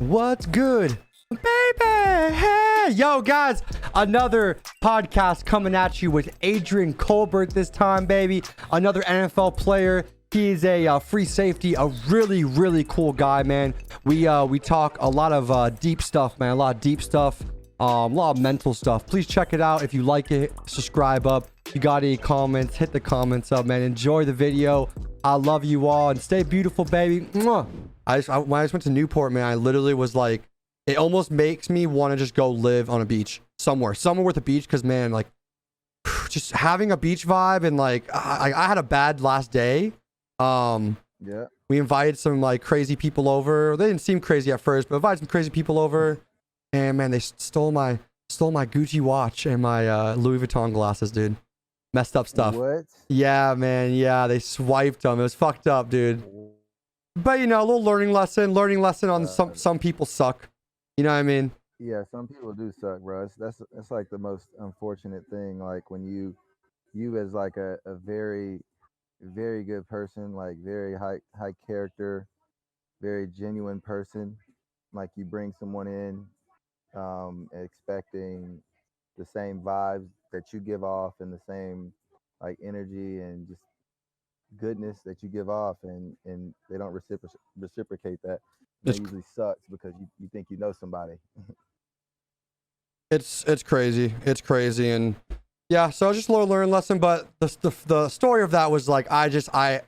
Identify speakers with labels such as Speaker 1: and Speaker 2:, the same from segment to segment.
Speaker 1: What's good, baby? Hey, yo, guys, another podcast coming at you with Adrian Colbert this time, baby. Another NFL player. He's a free safety, a really, really cool guy, man. We talk a lot of deep stuff, man. A lot of deep stuff. A lot of mental stuff. Please check it out. If you like it, subscribe up. If you got any comments, hit the comments up, man. Enjoy the video. I love you all and stay beautiful, baby. Mwah. When I just went to Newport, man, I literally was like, it almost makes me want to just go live on a beach somewhere with a beach. Cause man, like just having a beach vibe and like, I had a bad last day.
Speaker 2: Yeah.
Speaker 1: We invited some like crazy people over. They didn't seem crazy at first, but invited some crazy people over. And man, they stole my Gucci watch and my Louis Vuitton glasses, dude. Messed up stuff.
Speaker 2: What?
Speaker 1: Yeah, man. Yeah, they swiped them. It was fucked up, dude. But you know, a little learning lesson on some people suck. You know what I mean?
Speaker 2: Yeah, some people do suck, bro. That's like the most unfortunate thing. Like when you as like a very, very good person, like very high character, very genuine person, like you bring someone in expecting the same vibes that you give off and the same like energy and just goodness that you give off, and they don't reciprocate that. That usually sucks because you think you know somebody.
Speaker 1: It's crazy. It's crazy. And yeah, so I just a little learning lesson, but the story of that was like, I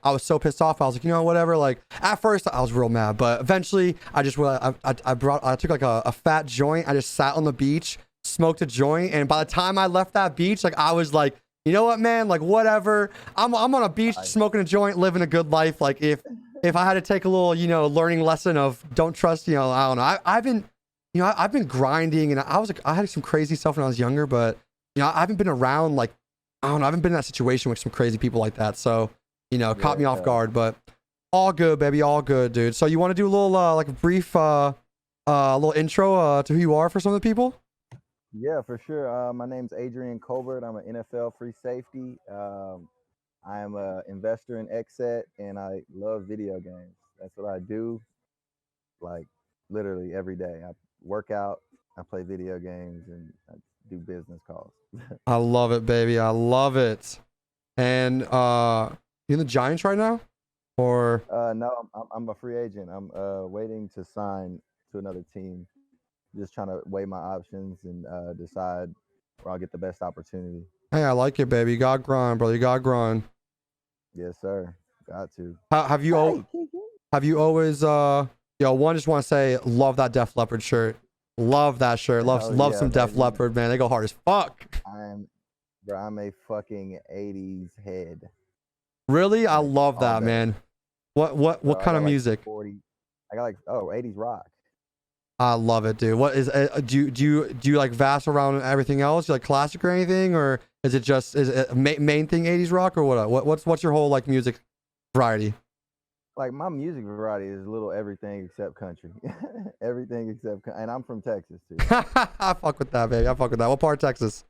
Speaker 1: was so pissed off. I was like, you know, whatever. Like at first I was real mad, but eventually I just I took like a fat joint. I just sat on the beach, smoked a joint, and by the time I left that beach, like I was like, you know what, man? Like whatever. I'm on a beach smoking a joint, living a good life. Like if I had to take a little, you know, learning lesson of don't trust, you know, I don't know. I've been grinding, and I had some crazy stuff when I was younger, but you know, I haven't been around like, I don't know, I haven't been in that situation with some crazy people like that. So, you know, caught me off guard, but all good, baby. All good, dude. So you want to do a little, like a brief, little intro, to who you are for some of the people?
Speaker 2: Yeah, for sure. My name's Adrian Colbert. I'm an NFL free safety. I am an investor in Xset, and I love video games. That's what I do, like literally every day. I work out, I play video games, and I do business calls.
Speaker 1: I love it, baby. I love it. And you in the Giants right now, or?
Speaker 2: No, I'm a free agent. I'm waiting to sign to another team. Just trying to weigh my options and decide where I'll get the best opportunity.
Speaker 1: Hey, I like it, baby. You got grind, brother. You got grind.
Speaker 2: Yes, sir. Got to.
Speaker 1: Have you always one, just want to say, love that Def Leppard shirt. Love that shirt. Love some Def Leppard, man. They go hard as fuck.
Speaker 2: I'm a fucking 80s head.
Speaker 1: Really? I love that, man. What kind of music?
Speaker 2: 40. I got like 80s rock.
Speaker 1: I love it, dude. What is do you like vast around everything else? You like classic or anything, or is it main thing 80s rock, or what's your whole like music variety?
Speaker 2: Like my music variety is a little everything except country. Everything except, and I'm from Texas too.
Speaker 1: I fuck with that, baby. I fuck with that. What part of Texas?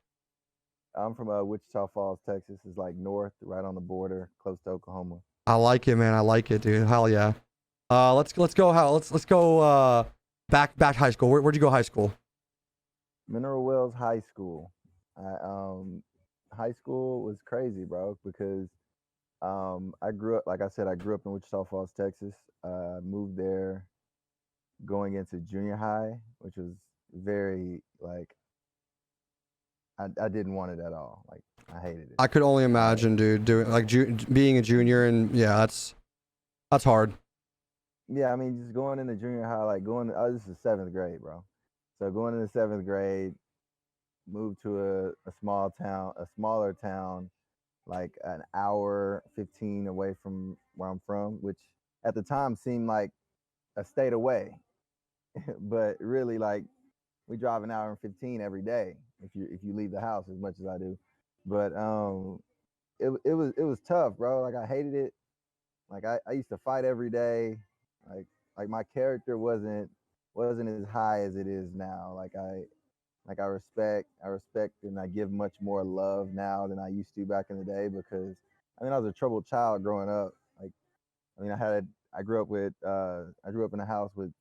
Speaker 2: I'm from Wichita Falls, Texas. It's like north, right on the border, close to Oklahoma.
Speaker 1: I like it, man. I like it, dude. Hell yeah. Let's go. Back high school. Where'd you go high school?
Speaker 2: Mineral Wells High School. High school was crazy, bro, because I grew up, like I said, I grew up in Wichita Falls, Texas. Moved there going into junior high, which was very like, I didn't want it at all. Like I hated it.
Speaker 1: I could only imagine, dude, doing like being a junior, and yeah, that's hard.
Speaker 2: Yeah, I mean, just going into junior high, like this is 7th grade, bro. So going into 7th grade, moved to a smaller town, like an hour 15 away from where I'm from, which at the time seemed like a state away, but really like we drive an hour and 15 every day if you leave the house as much as I do. But it was tough, bro. Like I hated it. Like I used to fight every day. Like my character wasn't as high as it is now. Like I respect and I give much more love now than I used to back in the day, because I mean I was a troubled child growing up. Like I mean I grew up in a house with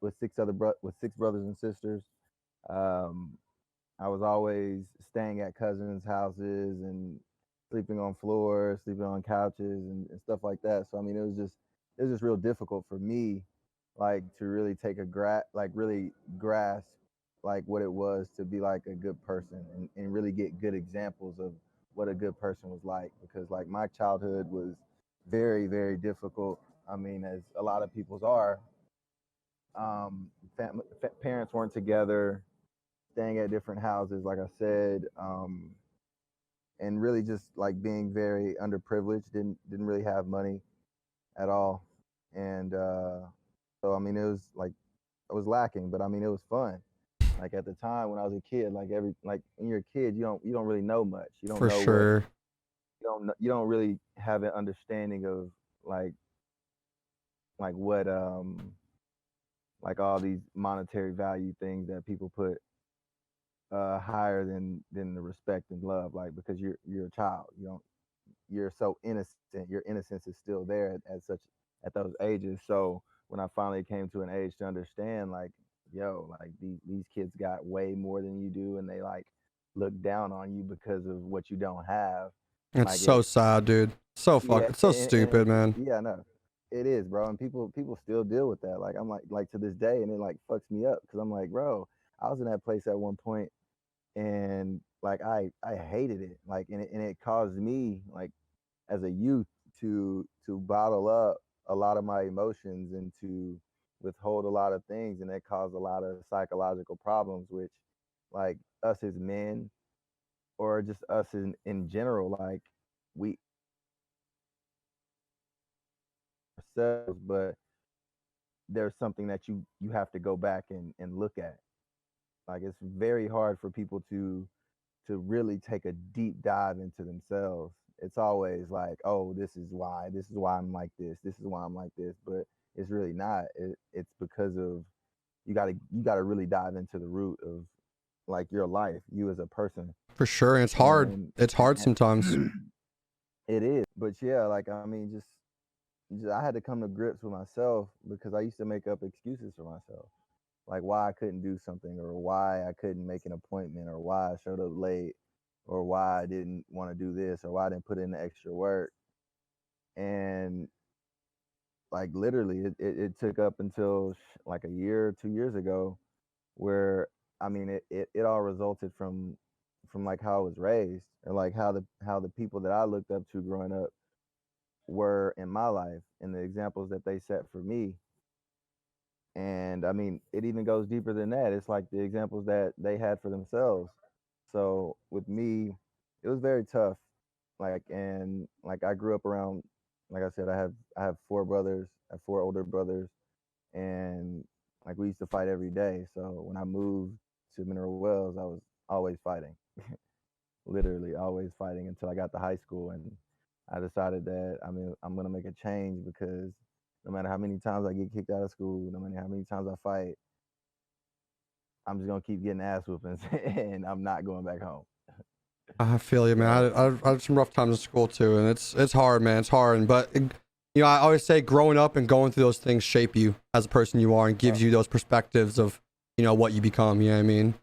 Speaker 2: with six brothers and sisters. Um, I was always staying at cousins' houses and sleeping on floors, sleeping on couches and stuff like that. So I mean, it was just real difficult for me, like to really take really grasp like what it was to be like a good person and really get good examples of what a good person was like, because like my childhood was very, very difficult. I mean, as a lot of people's are. Parents weren't together, staying at different houses, like I said, and really just like being very underprivileged. Didn't really have money at all, and so I mean, it was like I was lacking, but I mean, it was fun. Like at the time when I was a kid, like when you're a kid, you don't really know much. You don't
Speaker 1: For
Speaker 2: know what
Speaker 1: sure.
Speaker 2: you don't really have an understanding of like what like all these monetary value things that people put higher than the respect and love, like because you're a child, you're so innocent, your innocence is still there at those ages. So when I finally came to an age to understand, like, yo, like these kids got way more than you do, and they like look down on you because of what you don't have.
Speaker 1: It's
Speaker 2: Like
Speaker 1: so sad, dude. So
Speaker 2: yeah,
Speaker 1: it's so stupid, man.
Speaker 2: yeah, no, it is, bro, and people still deal with that. Like I'm like to this day, and it like fucks me up because I'm like, bro, I was in that place at one point, and like I hated it, like, and it caused me like as a youth to bottle up a lot of my emotions and to withhold a lot of things, and that caused a lot of psychological problems, which like us as men or just us in general, like we ourselves, but there's something that you have to go back and look at. Like it's very hard for people to really take a deep dive into themselves. It's always like, oh, this is why I'm like this is why I'm like this, but it's really not. It's because of you gotta really dive into the root of like your life, you as a person,
Speaker 1: For sure. And it's hard.
Speaker 2: and
Speaker 1: It's hard sometimes.
Speaker 2: it is. But yeah, like I mean, just I had to come to grips with myself because I used to make up excuses for myself, like why I couldn't do something or why I couldn't make an appointment or why I showed up late or why I didn't want to do this or why I didn't put in the extra work. And like literally it took up until like a year, 2 years ago where I mean it all resulted from like how I was raised or like how the people that I looked up to growing up were in my life and the examples that they set for me. And I mean, it even goes deeper than that. It's like the examples that they had for themselves. So with me, it was very tough. Like and like I grew up around, like I said, I have four brothers, I have four older brothers, and like we used to fight every day. So when I moved to Mineral Wells, I was always fighting, literally always fighting until I got to high school, and I decided that I mean I'm gonna make a change because no matter how many times I get kicked out of school, no matter how many times I fight, I'm just gonna keep getting ass whoopings, and I'm not going back home.
Speaker 1: I feel you,
Speaker 2: So
Speaker 1: man. I had some rough times in school too, and it's hard, man. It's hard, but I always say growing up and going through those things shape you as a person you are and
Speaker 2: uh,
Speaker 1: gives you those perspectives of what you become. You know what I mean?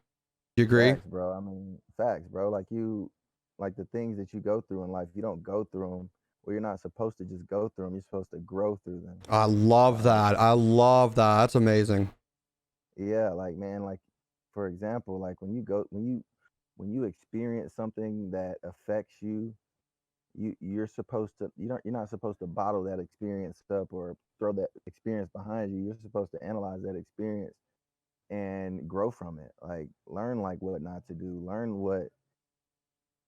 Speaker 1: You agree?
Speaker 2: facts, bro. I mean, facts, bro. Like the things that you go through in life, you don't go through them. Well, you're not supposed to just go through them. You're supposed to grow through them.
Speaker 1: I love
Speaker 2: Um,
Speaker 1: that. I love that. That's amazing.
Speaker 2: yeah, like man, like for example, like when you experience something that affects you, you're supposed to you're not supposed to bottle that experience up or throw that experience behind you. You're supposed to analyze that experience and grow from it. Like learn like what not to do. Learn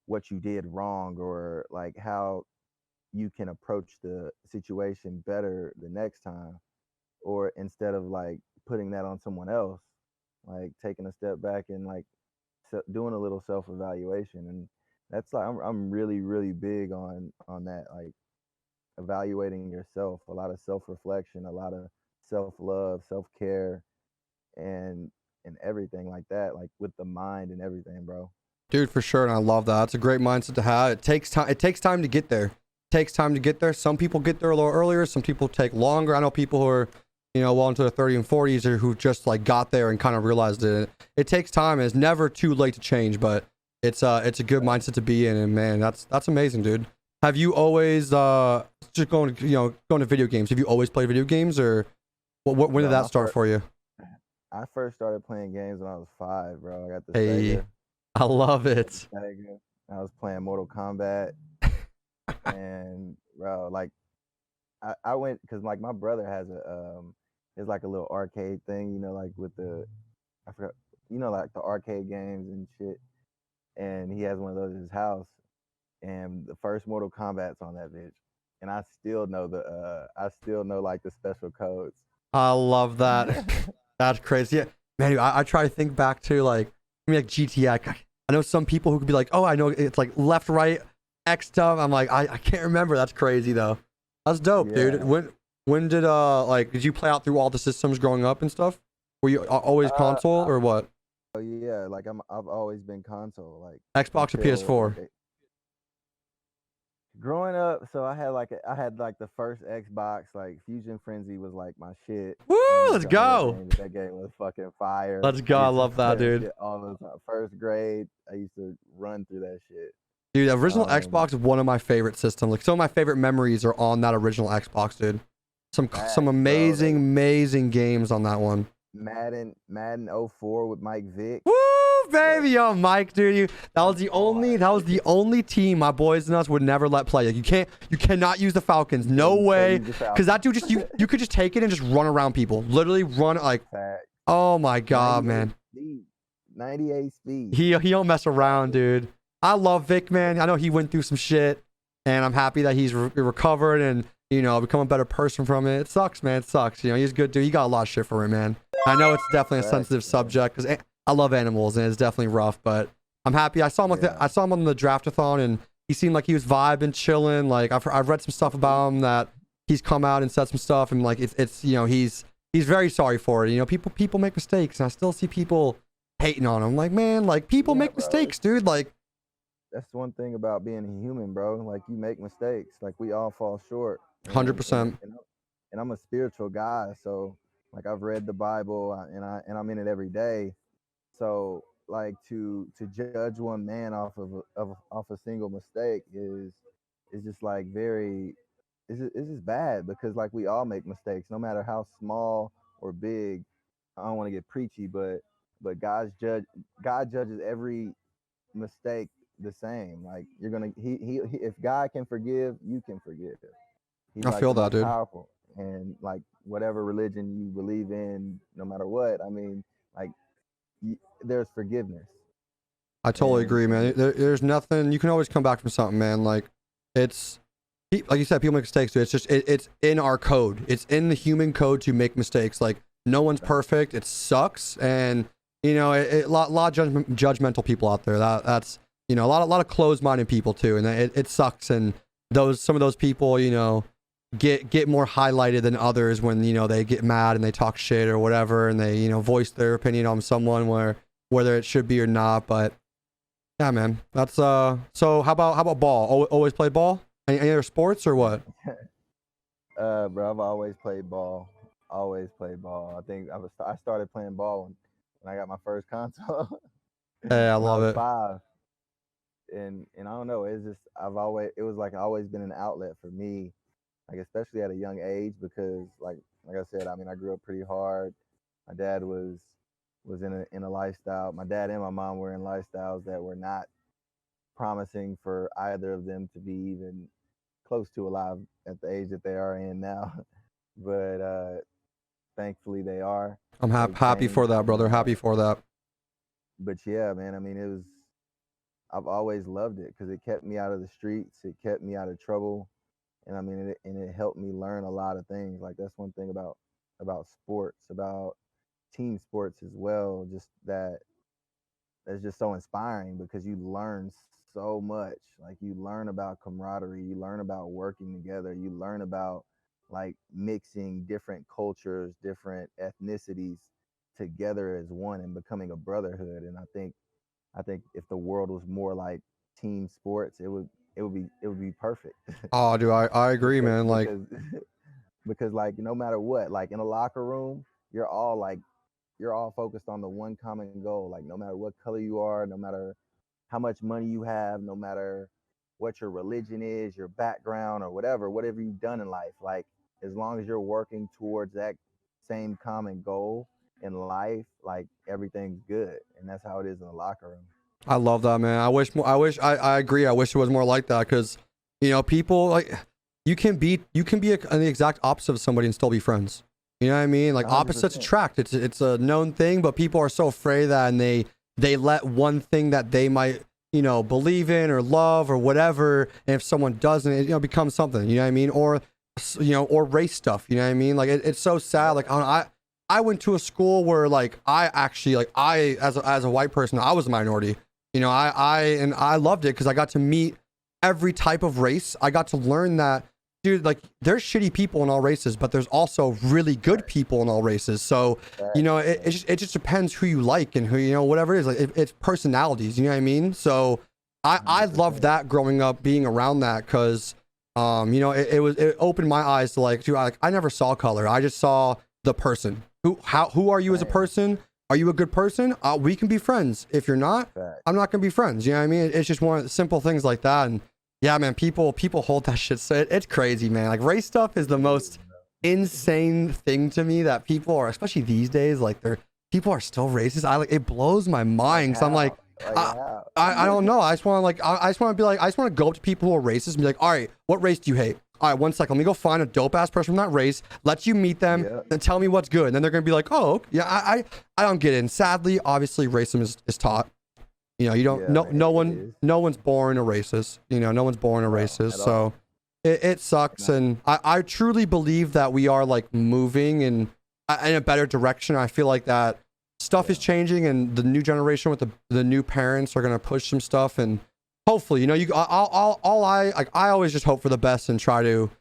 Speaker 2: what you did wrong or like how you can approach the situation better the next time, or instead of like putting that on someone else, like taking a step back and like doing a little self evaluation. And that's like I'm really really big on that, like evaluating yourself, a lot of self reflection, a lot of self love, self care, and everything like that, like with the mind and everything, bro.
Speaker 1: Dude, for sure, and I love that. It's a great mindset to have. It takes time. It takes time to get there. It takes time to get there. Some people get there a little earlier. Some people take longer. I know people who are you know, well into their 30s and 40s, or who just like got there and kind of realized it. It takes time. It's never too late to change, but it's a good mindset to be in. And man, that's amazing, dude. Have you always just going to video games? Have you always played video games, or when did
Speaker 2: Bro,
Speaker 1: that start for you?
Speaker 2: I first started playing games when I was 5, bro. I got the
Speaker 1: Hey,
Speaker 2: Sega.
Speaker 1: I love it.
Speaker 2: Sega. I was playing Mortal Kombat, and bro, like I went because like my brother has it's like a little arcade thing, you know, like with the I forgot, you know, like the arcade games and shit. And he has one of those at his house, and the first Mortal Kombat's on that bitch, and I still know like the special codes.
Speaker 1: I love that. That's crazy. Yeah, man, I try to think back to like, I mean, like GTA. I know some people who could be like, oh, I know it's like left, right, X stuff. I'm like, I can't remember. That's crazy though. That's dope,
Speaker 2: Yeah.
Speaker 1: dude. When did like did you play out through all the systems growing up and stuff? Were you always
Speaker 2: Uh,
Speaker 1: console or what?
Speaker 2: oh yeah, like I've always been console, like
Speaker 1: Xbox or
Speaker 2: until
Speaker 1: PS4?
Speaker 2: growing up. So I had like the first Xbox, like Fusion Frenzy was like my shit.
Speaker 1: Woo!
Speaker 2: I don't know
Speaker 1: Let's
Speaker 2: if y'all know
Speaker 1: go.
Speaker 2: that game was fucking fire.
Speaker 1: Let's go.
Speaker 2: I
Speaker 1: I
Speaker 2: used to
Speaker 1: love
Speaker 2: play
Speaker 1: that, dude.
Speaker 2: shit all the time. First grade, I used to run through that shit.
Speaker 1: Dude, the original
Speaker 2: Um,
Speaker 1: Xbox is one of my favorite systems. Like some of my favorite memories are on that original Xbox, dude. Some
Speaker 2: Facts, bro.
Speaker 1: amazing games on that one.
Speaker 2: Madden '04 with Mike Vick.
Speaker 1: Woo,
Speaker 2: Like,
Speaker 1: baby, yo, Mike, dude, that was the
Speaker 2: hard.
Speaker 1: only team my boys and us would never let play. Like you cannot use the Falcons, no
Speaker 2: You can't
Speaker 1: way,
Speaker 2: use the
Speaker 1: because that dude
Speaker 2: Falcons.
Speaker 1: just you could just take it and just run around people, literally run like,
Speaker 2: Facts.
Speaker 1: oh my god,
Speaker 2: 98
Speaker 1: man,
Speaker 2: speed. 98 speed.
Speaker 1: he don't mess around, dude. I love Vic, man. I know he went through some shit, and I'm happy that he's recovered and become a better person from it. It sucks, man. It sucks. You know, he's a good dude. He got a lot of shit for him, man. I know it's definitely a
Speaker 2: Facts,
Speaker 1: sensitive
Speaker 2: bro.
Speaker 1: subject because I love animals and it's definitely rough, but I'm happy. I saw him
Speaker 2: Yeah.
Speaker 1: I saw him on the draftathon and he seemed like he was vibing, chilling. Like I've read some stuff about him that he's come out and said some stuff and like it's he's very sorry for it. You know, people make mistakes and I still see people hating on him. Like, man, like people
Speaker 2: Yeah,
Speaker 1: make
Speaker 2: bro.
Speaker 1: mistakes, dude. Like,
Speaker 2: That's one thing about being a human, bro. Like you make mistakes. Like we all fall short. And
Speaker 1: 100%.
Speaker 2: and I'm a spiritual guy, so like I've read the Bible and I'm in it every day. So like to judge one man off a single mistake is just like very it's just bad because like we all make mistakes, no matter how small or big. I don't want to get preachy, but God judges every mistake the same. Like you're gonna he if God can forgive, you can forgive. He's
Speaker 1: I
Speaker 2: like
Speaker 1: feel
Speaker 2: the
Speaker 1: that,
Speaker 2: most
Speaker 1: dude.
Speaker 2: powerful, and like whatever religion you believe in, no matter what. I mean, like there's forgiveness,
Speaker 1: I totally agree, man.
Speaker 2: and
Speaker 1: There's nothing. You can always come back from something, man. Like it's like you said, people make mistakes. Dude. It's just it's in our code. It's in the human code to make mistakes. Like no one's perfect. It sucks, and lot of judgmental people out there. That's a lot of closed-minded people too, and it sucks. And some of those people, get more highlighted than others when they get mad and they talk shit or whatever, and they voice their opinion on someone whether it should be or not, but. Yeah, man. That's So how about ball? Always play ball? Any other sports or what?
Speaker 2: bro, I've always played ball. Always played ball. I think I started playing ball when I got my first console
Speaker 1: Hey, I
Speaker 2: when I
Speaker 1: love
Speaker 2: was
Speaker 1: it.
Speaker 2: 5. And I don't know. It's just it was like always been an outlet for me, like especially at a young age because like I said, I mean I grew up pretty hard. My dad was in a lifestyle. My dad and my mom were in lifestyles that were not promising for either of them to be even close to alive at the age that they are in now. But thankfully they are.
Speaker 1: I'm
Speaker 2: They've
Speaker 1: happy for
Speaker 2: changed,
Speaker 1: that, brother. Happy for that.
Speaker 2: but yeah, man. I mean, I've always loved it because it kept me out of the streets. It kept me out of trouble, and I mean, it helped me learn a lot of things. Like that's one thing about sports, about team sports as well. Just that's just so inspiring because you learn so much. Like you learn about camaraderie, you learn about working together, you learn about like mixing different cultures, different ethnicities together as one and becoming a brotherhood. And I think if the world was more like team sports, it would be perfect.
Speaker 1: Oh, dude, I agree,
Speaker 2: because
Speaker 1: man. Like,
Speaker 2: because because like no matter what, like in a locker room, you're all like you're all focused on the one common goal. Like no matter what color you are, no matter how much money you have, no matter what your religion is, your background, or whatever you've done in life, like as long as you're working towards that same common goal in life, like everything's good. And that's how it is in the locker room.
Speaker 1: I love that, man. I agree. I wish it was more like that, because, people like you can be the exact opposite of somebody and still be friends. You know what I mean? Like
Speaker 2: 100%.
Speaker 1: opposites attract. It's a known thing, but people are so afraid of that, and they let one thing that they might, believe in or love or whatever, and if someone doesn't, it, becomes something. You know what I mean? Or race stuff. You know what I mean? Like it's so sad. Like I went to a school where like I as a white person, I was a minority. I loved it because I got to meet every type of race. I got to learn that, dude, like there's shitty people in all races, but there's also really good people in all races. So, it just depends who you like and who, whatever it is. Like it's personalities, you know what I mean? So I loved that growing up, being around that, because, it opened my eyes to like, dude, I never saw color. I just saw the person. Who are you as a person? Are you a good person? We can be friends. If you're not, I'm not gonna be friends. You know what I mean? It's just one of the simple things like that. And yeah, man, people hold that shit. So it's crazy, man. Like race stuff is the most insane thing to me that people are, especially these days, like people are still racist. It blows my mind. So I'm like, I don't know. I just want to go up to people who are racist and be like, all right, what race do you hate? All right, 1 second. Let me go find a dope ass person from that race. Let you meet them and tell me what's good. And then they're gonna be like, oh, yeah, I don't get it. And sadly, obviously, racism is taught. You don't. No one's born a racist. No one's born a racist. So it sucks. And I truly believe that we are like moving in a better direction. I feel like that stuff is changing, and the new generation with the new parents are gonna push some stuff, and hopefully, I always just hope for the best and try to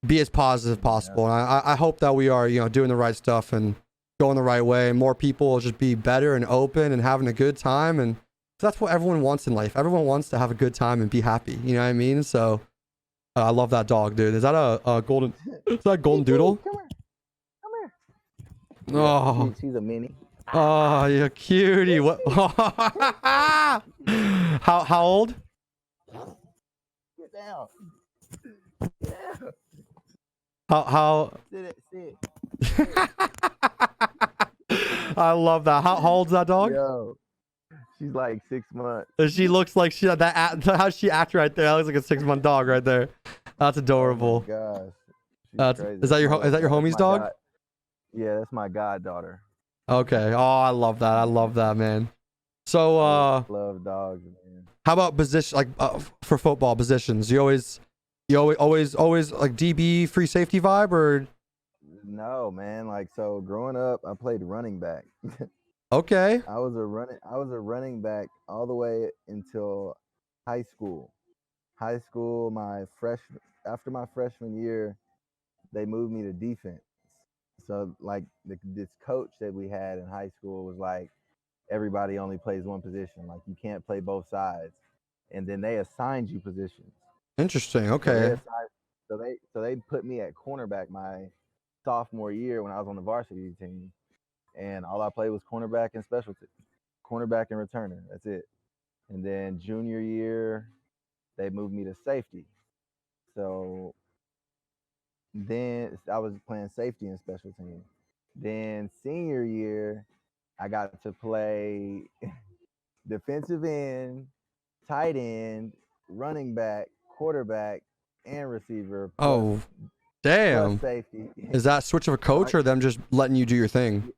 Speaker 1: be as positive as possible. And I hope that we are, doing the right stuff and going the right way. And more people will just be better and open and having a good time. And that's what everyone wants in life. Everyone wants to have a good time and be happy. You know what I mean? So I love that dog, dude. Is that a golden? Is that a golden doodle?
Speaker 2: Come here.
Speaker 1: Oh,
Speaker 2: she's a mini.
Speaker 1: Oh, you cutie. What? How old?
Speaker 2: Get down.
Speaker 1: How?
Speaker 2: Sit.
Speaker 1: I love that. How old's that dog?
Speaker 2: Yo, she's like 6 months.
Speaker 1: She looks like how she acts right there. That looks like a 6-month dog right there. That's adorable.
Speaker 2: Oh my gosh. Crazy.
Speaker 1: Is that your homie's dog?
Speaker 2: Yeah, that's my goddaughter.
Speaker 1: Okay. Oh, I love that. I love that, man. So
Speaker 2: love dogs, man.
Speaker 1: How about position, like for football positions? You always like DB, free safety vibe, or?
Speaker 2: No, man. Like, so growing up, I played running back.
Speaker 1: Okay.
Speaker 2: I was a running back all the way until high school. After my freshman year, they moved me to defense. So like this coach that we had in high school was like, everybody only plays one position. Like you can't play both sides. And then they assigned you positions.
Speaker 1: Interesting. Okay.
Speaker 2: So they put me at cornerback my sophomore year when I was on the varsity team. And all I played was cornerback and specialty. Cornerback and returner. That's it. And then junior year, they moved me to safety. So then I was playing safety and special teams. Then senior year, I got to play defensive end, tight end, running back, quarterback, and receiver.
Speaker 1: Oh, damn.
Speaker 2: Safety.
Speaker 1: Is that switch of a coach or them just letting you do your thing?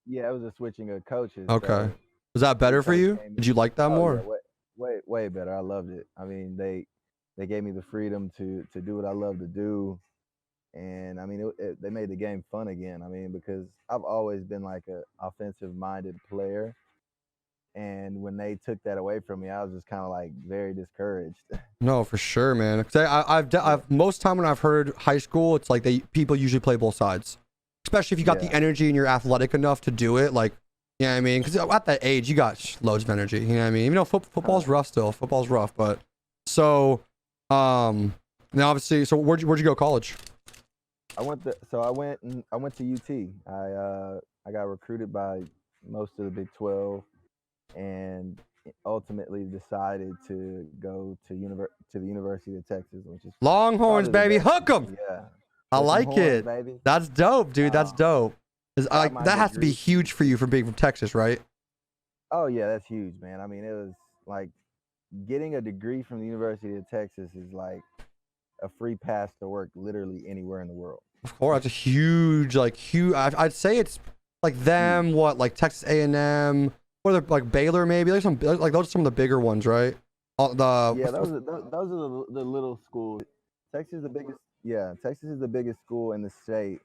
Speaker 2: Yeah, it was a switching of coaches.
Speaker 1: Okay.
Speaker 2: So
Speaker 1: was that better for you? Did you like that more?
Speaker 2: Yeah, way better. I loved it. I mean, they gave me the freedom to do what I love to do. And I mean, they made the game fun again. I mean, because I've always been like a offensive-minded player, and when they took that away from me, I was just kind of like very discouraged.
Speaker 1: No, for sure, man. I've most time when I've heard high school, it's like people usually play both sides, especially if you got the energy and you're athletic enough to do it. Like, you know what I mean? Because at that age, you got loads of energy. You know what I mean? Even though football's rough still. Football's rough, but so now obviously, so where'd you go college?
Speaker 2: I went to UT. I got recruited by most of the Big 12, and ultimately decided to go to the University of Texas, which is
Speaker 1: Longhorns,
Speaker 2: probably the
Speaker 1: baby,
Speaker 2: best.
Speaker 1: hook 'em.
Speaker 2: Yeah,
Speaker 1: I
Speaker 2: hook 'em
Speaker 1: like
Speaker 2: horns,
Speaker 1: it.
Speaker 2: baby.
Speaker 1: That's dope, dude. That's
Speaker 2: Um,
Speaker 1: dope.
Speaker 2: got my
Speaker 1: That has to be
Speaker 2: degree from
Speaker 1: huge for you
Speaker 2: UT.
Speaker 1: for being from Texas, right?
Speaker 2: Oh yeah, that's huge, man. I mean, it was like getting a degree from the University of Texas is like a free pass to work literally anywhere in the world.
Speaker 1: Of course, that's a huge, like huge. I'd say it's like them,
Speaker 2: Huge.
Speaker 1: what, like Texas A&M, or like Baylor, maybe. Like like those are some of the bigger ones, right?
Speaker 2: Yeah, those are the little schools. Texas is the biggest. Yeah, Texas is the biggest school in the state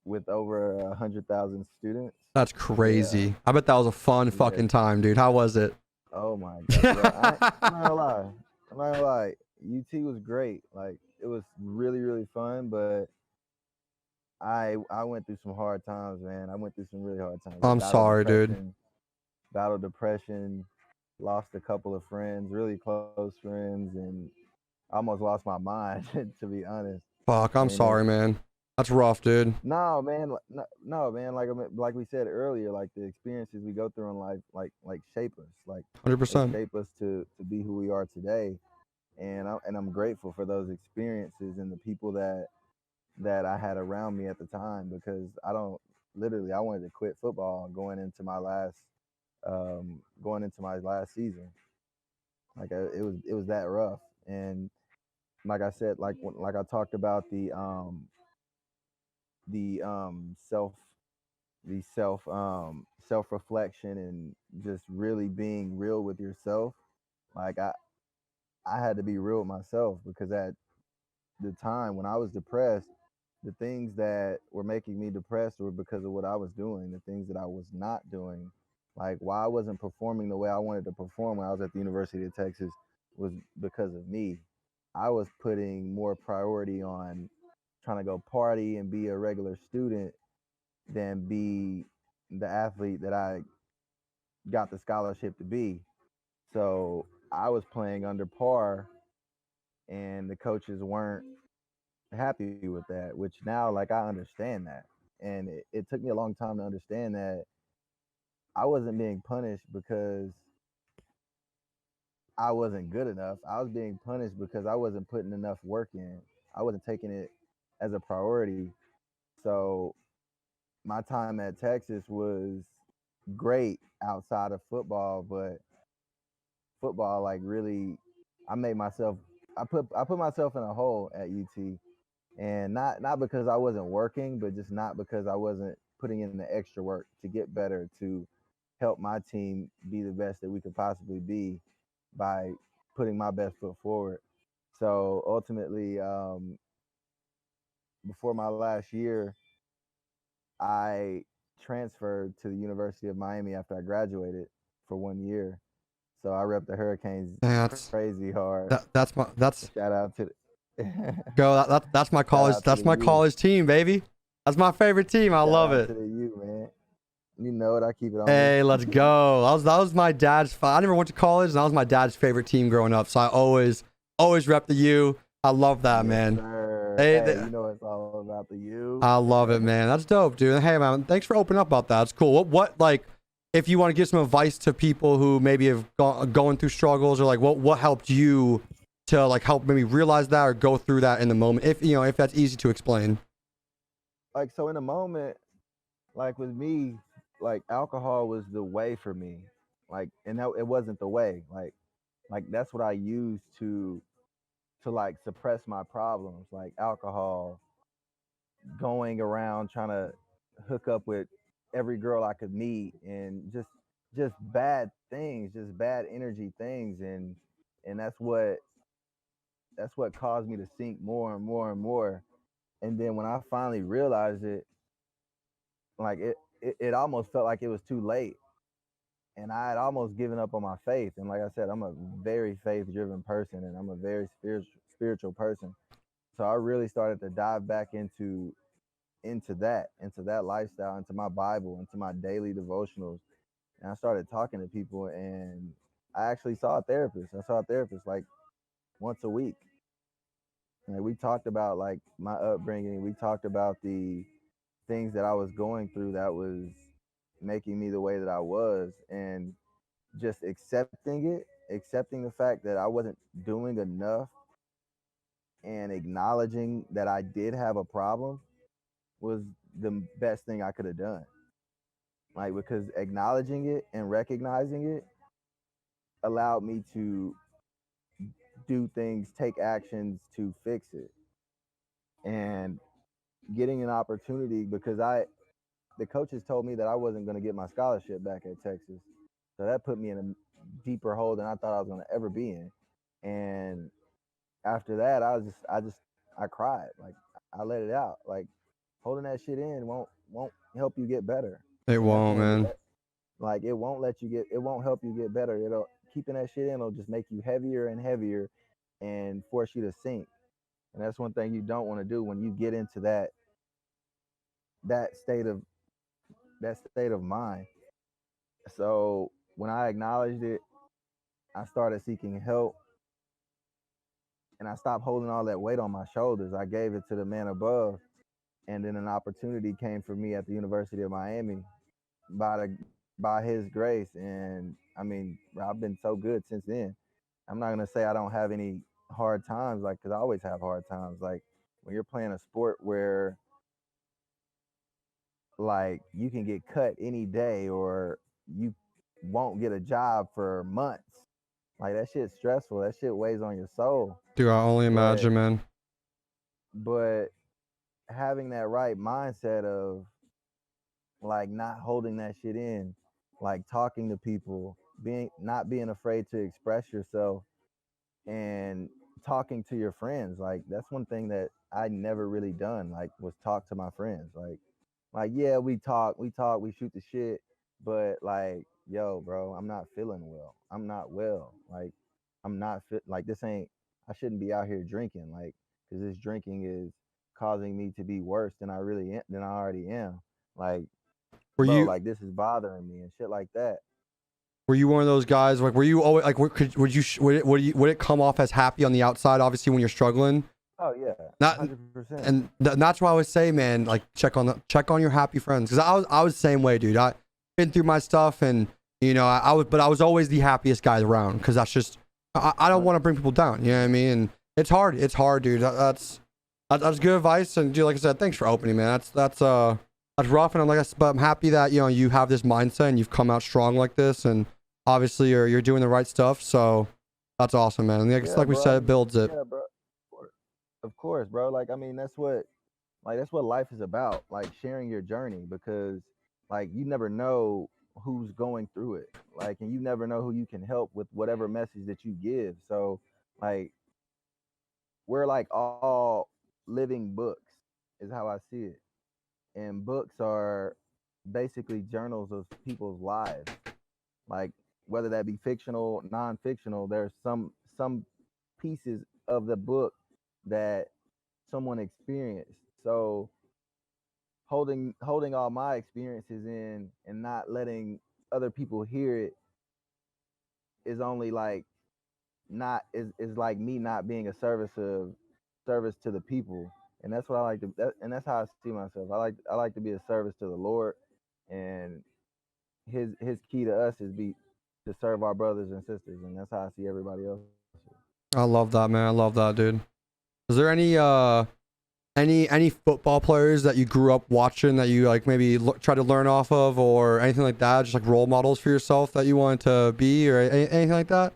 Speaker 2: with over 100,000 students.
Speaker 1: That's
Speaker 2: Yeah,
Speaker 1: crazy. I bet that was a fun
Speaker 2: yeah.
Speaker 1: fucking time, dude. How was it?
Speaker 2: Oh my god, bro! I'm not gonna lie. I'm not gonna lie. UT was great. Like it was really really fun, but I went through some hard times, man. I went through some really hard times. I
Speaker 1: I'm sorry, dude.
Speaker 2: battled depression, lost a couple of friends, really close friends, and I almost lost my mind to be honest.
Speaker 1: Fuck, I'm
Speaker 2: And
Speaker 1: sorry, man. That's rough, dude.
Speaker 2: no, man, no, man. Like like we said earlier, like the experiences we go through in life, like shape us, like they
Speaker 1: 100%.
Speaker 2: shape us to be who we are today. And I'm grateful for those experiences and the people that I had around me at the time, because I don't literally I wanted to quit football going into my last season. Like it was that rough. And like I said, like I talked about the self self reflection and just really being real with yourself. Like I had to be real with myself, because at the time when I was depressed, the things that were making me depressed were because of what I was doing, the things that I was not doing. Like why I wasn't performing the way I wanted to perform when I was at the University of Texas was because of me. I was putting more priority on trying to go party and be a regular student than be the athlete that I got the scholarship to be. So I was playing under par, and the coaches weren't happy with that, which now like I understand that. And it took me a long time to understand that I wasn't being punished because I wasn't good enough. I was being punished because I wasn't putting enough work in. I wasn't taking it as a priority. So my time at Texas was great outside of football, but football like really I made myself I put myself in a hole at UT, and not because I wasn't working, but just not because I wasn't putting in the extra work to get better, to help my team be the best that we could possibly be by putting my best foot forward. So ultimately, before my last year, I transferred to the University of Miami after I graduated for 1 year. So I rep the Hurricanes
Speaker 1: That's
Speaker 2: crazy hard.
Speaker 1: that's
Speaker 2: Shout out to the
Speaker 1: go. That's my
Speaker 2: shout
Speaker 1: college.
Speaker 2: out to
Speaker 1: That's
Speaker 2: the
Speaker 1: my
Speaker 2: U.
Speaker 1: college team, baby. That's my favorite team. I
Speaker 2: Shout
Speaker 1: love
Speaker 2: out
Speaker 1: it.
Speaker 2: to the U, man. You know it. I keep it on me.
Speaker 1: Hey, let's go. That was my dad's. I never went to college, and that was my dad's favorite team growing up. So I always rep the U. I love that,
Speaker 2: Yes,
Speaker 1: man.
Speaker 2: sir.
Speaker 1: Hey,
Speaker 2: Hey, you know it's all about the U.
Speaker 1: I love it, man. That's dope, dude. Hey, man, thanks for opening up about that. It's cool. What like, if you want to give some advice to people who maybe have going through struggles, or like, what helped you to like help maybe realize that or go through that in the moment, if you know, if that's easy to explain.
Speaker 2: Like so in the moment, like with me, like alcohol was the way for me. Like and that it wasn't the way. Like that's what I used to like suppress my problems, like alcohol, going around trying to hook up with every girl I could meet, and just bad things, just bad energy things, and that's what caused me to sink more and more and more. And then when I finally realized it, like it almost felt like it was too late, and I had almost given up on my faith. And like I said, I'm a very faith driven person, and I'm a very spiritual person. So I really started to dive back into that lifestyle, into my Bible, into my daily devotionals. And I started talking to people, and I actually saw a therapist. I saw a therapist like once a week. Like, we talked about like my upbringing. We talked about the things that I was going through that was making me the way that I was, and just accepting it, accepting the fact that I wasn't doing enough, and acknowledging that I did have a problem was the best thing I could have done. Like, because acknowledging it and recognizing it allowed me to do things, take actions to fix it, and getting an opportunity, because the coaches told me that I wasn't going to get my scholarship back at Texas. So that put me in a deeper hole than I thought I was going to ever be in. And after that, I cried. Like, I let it out. Like, holding that shit in won't help you get better.
Speaker 1: It
Speaker 2: And that's
Speaker 1: won't,
Speaker 2: one of
Speaker 1: man.
Speaker 2: the, like, it won't help you get better. It'll keeping that shit in will just make you heavier and heavier and force you to sink. And that's one thing you don't want to do when you get into that state of that state of mind. So when I acknowledged it, I started seeking help, and I stopped holding all that weight on my shoulders. I gave it to the man above, and then an opportunity came for me at the University of Miami by his grace. And I mean, I've been so good since then. I'm not gonna say I don't have any hard times, like, because I always have hard times. Like, when you're playing a sport where like you can get cut any day, or you won't get a job for months. Like, that shit's stressful. That shit weighs on your soul.
Speaker 1: Dude, I only
Speaker 2: But
Speaker 1: imagine, man.
Speaker 2: but having that right mindset of like not holding that shit in, like talking to people, not being afraid to express yourself, and talking to your friends. Like, that's one thing that I never really done, like, was talk to my friends. Like, yeah, we shoot the shit, but like, yo, bro, I'm not feeling well. I'm not well. Like, I'm not fit. Like, this ain't. I shouldn't be out here drinking. Like, because this drinking is causing me to be worse than than I already am. Like,
Speaker 1: Were
Speaker 2: bro,
Speaker 1: you
Speaker 2: like, this is bothering me and shit like that.
Speaker 1: were you one of those guys? Like, were you always like? Would you would it come off as happy on the outside? Obviously, when you're struggling.
Speaker 2: Oh yeah,
Speaker 1: Not
Speaker 2: 100%.
Speaker 1: and that's why I always say, man, like check on your happy friends, because I was the same way, dude. I been through my stuff, and I was always the happiest guy around, because that's just I don't want to bring people down. You know what I mean? And it's hard, dude. That's good advice, and dude, like I said, thanks for opening, man. That's rough, and but I'm happy that you have this mindset and you've come out strong like this, and obviously you're doing the right stuff. So that's awesome, man. And
Speaker 2: Yeah,
Speaker 1: like we
Speaker 2: bro. I
Speaker 1: said, it
Speaker 2: mean,
Speaker 1: builds it.
Speaker 2: yeah, bro. Of course, bro. Like, I mean, that's what life is about. Like, sharing your journey, because like you never know who's going through it. Like, and you never know who you can help with whatever message that you give. So, like, we're like all living books, is how I see it. And books are basically journals of people's lives. Like, whether that be fictional, non-fictional, there's some pieces of the book that someone experienced. So holding all my experiences in and not letting other people hear it is only like not is like me not being a service to the people. And that's what I like to and that's how I see myself. I like to be a service to the Lord, and his key to us is be to serve our brothers and sisters, and that's how I see everybody else.
Speaker 1: I love that, man. I love that, dude. Is there any football players that you grew up watching that you like maybe try to learn off of, or anything like that? Just like role models for yourself that you wanted to be, or anything like that?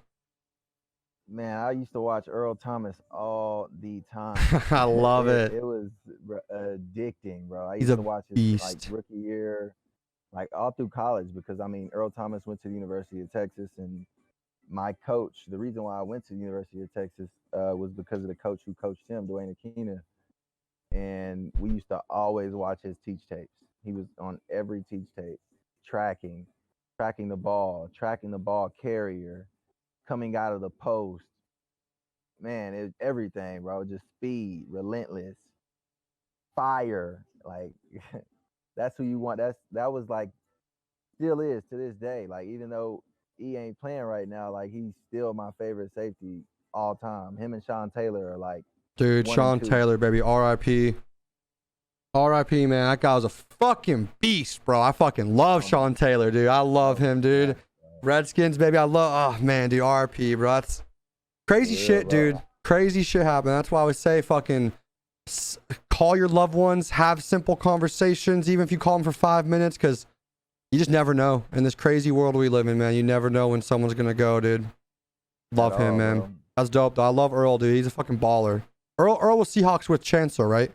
Speaker 2: Man, I used to watch Earl Thomas all the time.
Speaker 1: I love it.
Speaker 2: It was addicting, bro. I
Speaker 1: He's
Speaker 2: used
Speaker 1: a
Speaker 2: to watch his like
Speaker 1: beast.
Speaker 2: rookie year, like all through college, because I mean, Earl Thomas went to the University of Texas, and my coach, the reason why I went to the University of Texas was because of the coach who coached him, Dwayne Akina, and we used to always watch his teach tapes. He was on every teach tape, tracking, tracking the ball carrier, coming out of the post. Man, it was everything, bro. Just speed, relentless, fire. Like, that's who you want. That was like, still is to this day. Like, even though he ain't playing right now, like, he's still my favorite safety all time. Him and Sean Taylor are like
Speaker 1: Dude,
Speaker 2: 1
Speaker 1: Sean
Speaker 2: and 2.
Speaker 1: Taylor, baby. R.I.P. R.I.P. Man, that guy was a fucking beast, bro. I fucking love Sean Taylor, dude. I love him, dude. Redskins, baby. I love. Oh man, dude. R.I.P. Bro. That's crazy shit,
Speaker 2: bro.
Speaker 1: dude. Crazy shit happened. That's why I would say, fucking call your loved ones, have simple conversations, even if you call them for 5 minutes, because you just never know in this crazy world we live in, man. You never know when someone's gonna go, dude. Love him, man.
Speaker 2: Bro.
Speaker 1: That's dope, though. I love Earl, dude. He's a fucking baller. Earl was Seahawks with Chancellor, right?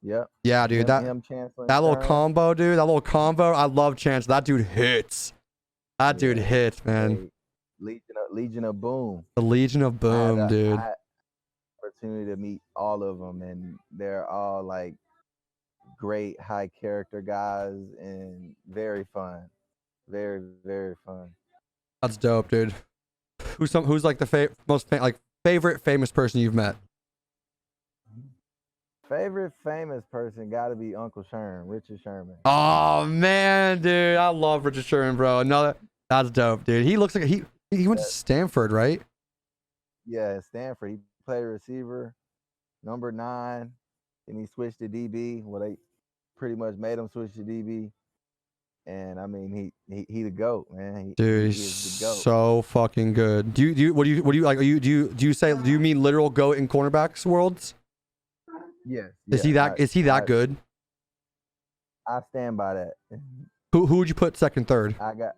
Speaker 2: Yep.
Speaker 1: Yeah, dude.
Speaker 2: Him, Chancellor,
Speaker 1: That little
Speaker 2: Stern.
Speaker 1: combo, dude. That little combo. I love Chancellor. That dude hits. That dude hits, man.
Speaker 2: Hey, Legion of Boom.
Speaker 1: The Legion of Boom, dude.
Speaker 2: I had opportunity to meet all of them, and they're all like great, high character guys, and very fun. Very, very fun.
Speaker 1: That's dope, dude. Who's like the favorite famous person you've met?
Speaker 2: Favorite famous person got to be Uncle Sherm, Richard Sherman.
Speaker 1: Oh man, dude, I love Richard Sherman, bro. That's dope, dude. He looks like he went to Stanford, right?
Speaker 2: Yeah, Stanford. He played receiver, number 9, and he switched to DB. Well, they pretty much made him switch to DB. And I mean, he the GOAT, man.
Speaker 1: Dude, he's so fucking good. Do you like? Do you mean literal GOAT in cornerbacks worlds?
Speaker 2: Yes.
Speaker 1: Is he that good?
Speaker 2: I stand by that.
Speaker 1: Who would you put second, third?
Speaker 2: I got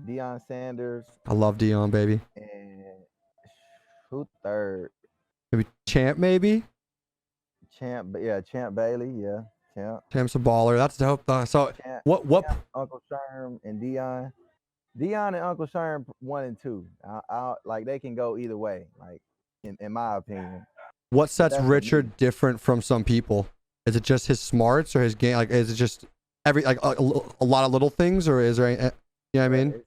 Speaker 2: Deion Sanders.
Speaker 1: I love Deion, baby.
Speaker 2: And who third?
Speaker 1: Maybe Champ, maybe.
Speaker 2: Champ Bailey, yeah.
Speaker 1: Champ's a baller. That's dope. So
Speaker 2: Champ,
Speaker 1: what?
Speaker 2: Champ, Uncle Sherm and Deion and Uncle Sherm 1 and 2. I like they can go either way. Like in my opinion.
Speaker 1: What sets Richard different from some people? Is it just his smarts or his game? Like, is it just a lot of little things, or is there? You know what I mean?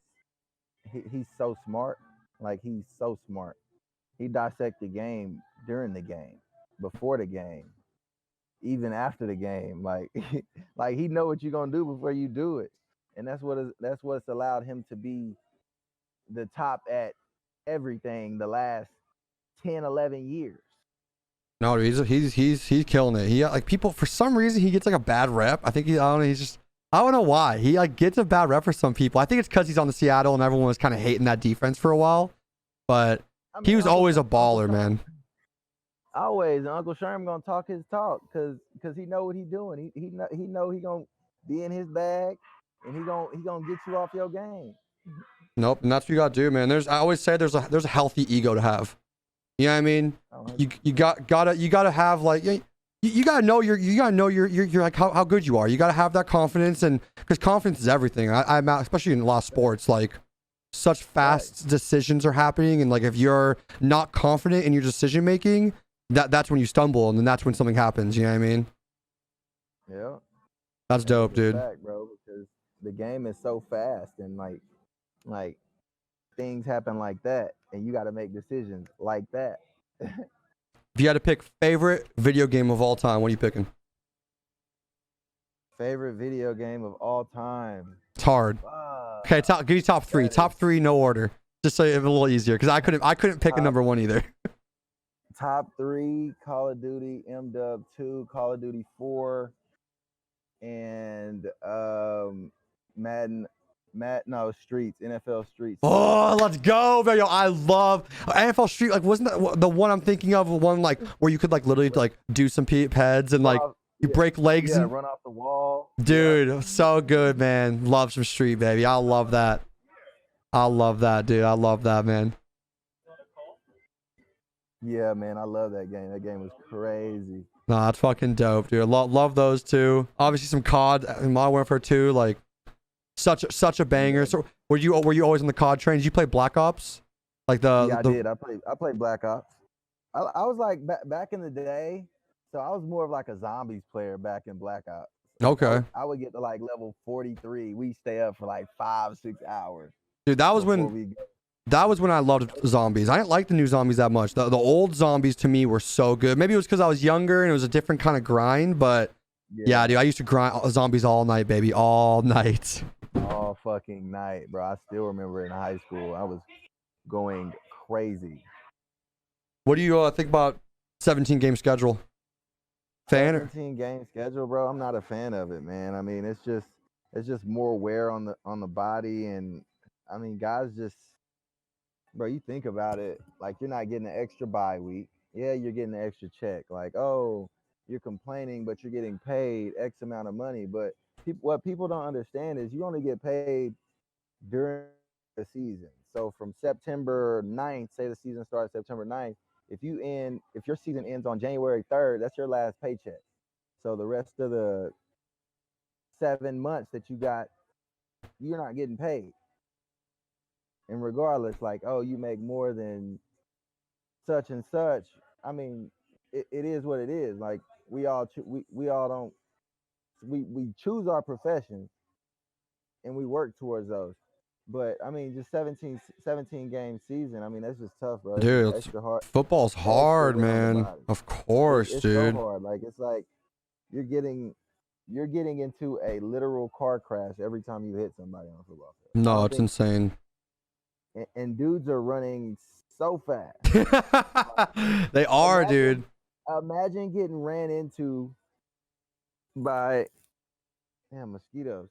Speaker 2: He's so smart. Like he's so smart. He dissects the game during the game, before the game, even after the game. Like, like he know what you're gonna do before you do it, and that's what's allowed him to be the top at everything the last 10, 11 years.
Speaker 1: No, he's killing it. He like people for some reason he gets like a bad rep. I think I don't know why he like gets a bad rep for some people. I think it's because he's on the Seattle and everyone was kind of hating that defense for a while. But I mean, he was always a baller, man.
Speaker 2: Always, Uncle Sherm gonna talk his talk because he know what he doing. He know he gonna be in his bag and he gonna get you off your game.
Speaker 1: Nope, and that's what you gotta do, man. I always say there's a healthy ego to have. You know what I mean? You gotta have like you gotta know you're like how good you are. You gotta have that confidence, and because confidence is everything. I'm especially in a lot of sports, like such fast decisions are happening, and like if you're not confident in your decision making, that's when you stumble, and then that's when something happens. You know what I mean?
Speaker 2: Yeah.
Speaker 1: That's dope, dude.
Speaker 2: Fact, bro, because the game is so fast, and like things happen like that, and you got to make decisions like that.
Speaker 1: If you had to pick favorite video game of all time, what are you picking?
Speaker 2: Favorite video game of all time.
Speaker 1: It's hard. Okay, give you top 3. Top 3, no order, just so it's a little easier. Because I couldn't pick a number 1 either.
Speaker 2: Top 3: Call of Duty, MW 2, Call of Duty 4, and Madden. Streets, NFL Streets.
Speaker 1: Oh, let's go, man. Yo, I love NFL Street. Like, wasn't that the one I'm thinking of? One like where you could like literally like do some heads and like you break legs and
Speaker 2: run off the wall.
Speaker 1: Dude, so good, man. Love some Street, baby. I love that. I love that, dude. I love that, man.
Speaker 2: Yeah, man. I love that game. That game was crazy.
Speaker 1: Nah, it's fucking dope, dude. Love those two. Obviously, some COD and Modern Warfare 2, like. Such a banger. So were you always on the COD train? Did you play Black Ops? Like
Speaker 2: I did. I played Black Ops. I was like back in the day. So I was more of like a zombies player back in Black Ops.
Speaker 1: Okay.
Speaker 2: I would get to like level 43. We stay up for like 5-6 hours.
Speaker 1: Dude, that was when I loved zombies. I didn't like the new zombies that much. The old zombies to me were so good. Maybe it was because I was younger and it was a different kind of grind, but yeah, dude, I used to grind zombies all night, baby, all night.
Speaker 2: All fucking night, bro. I still remember in high school, I was going crazy.
Speaker 1: What do you think about 17 game schedule? Fan?
Speaker 2: 17 game schedule, bro. I'm not a fan of it, man. I mean, it's just more wear on the body, and I mean, guys just, bro. You think about it, like you're not getting an extra bye week. Yeah, you're getting an extra check. Like, oh, you're complaining, but you're getting paid X amount of money. But what people don't understand is you only get paid during the season. So from September 9th, say the season starts September 9th, if your season ends on January 3rd, that's your last paycheck. So the rest of the 7 months that you got, you're not getting paid. And regardless, like, oh, you make more than such and such. I mean, it is what it is. Like we all don't we choose our professions and we work towards those. But I mean, just 17 game season. I mean, that's just tough, bro. It's just
Speaker 1: Dude,
Speaker 2: extra hard.
Speaker 1: football's
Speaker 2: Extra
Speaker 1: hard,
Speaker 2: weight on the
Speaker 1: man.
Speaker 2: body.
Speaker 1: Of course,
Speaker 2: It's
Speaker 1: dude.
Speaker 2: so hard. Like it's like you're getting into a literal car crash every time you hit somebody on a football field.
Speaker 1: No, it's insane.
Speaker 2: And dudes are running so fast.
Speaker 1: They are, dude.
Speaker 2: Imagine getting ran into by mosquitoes.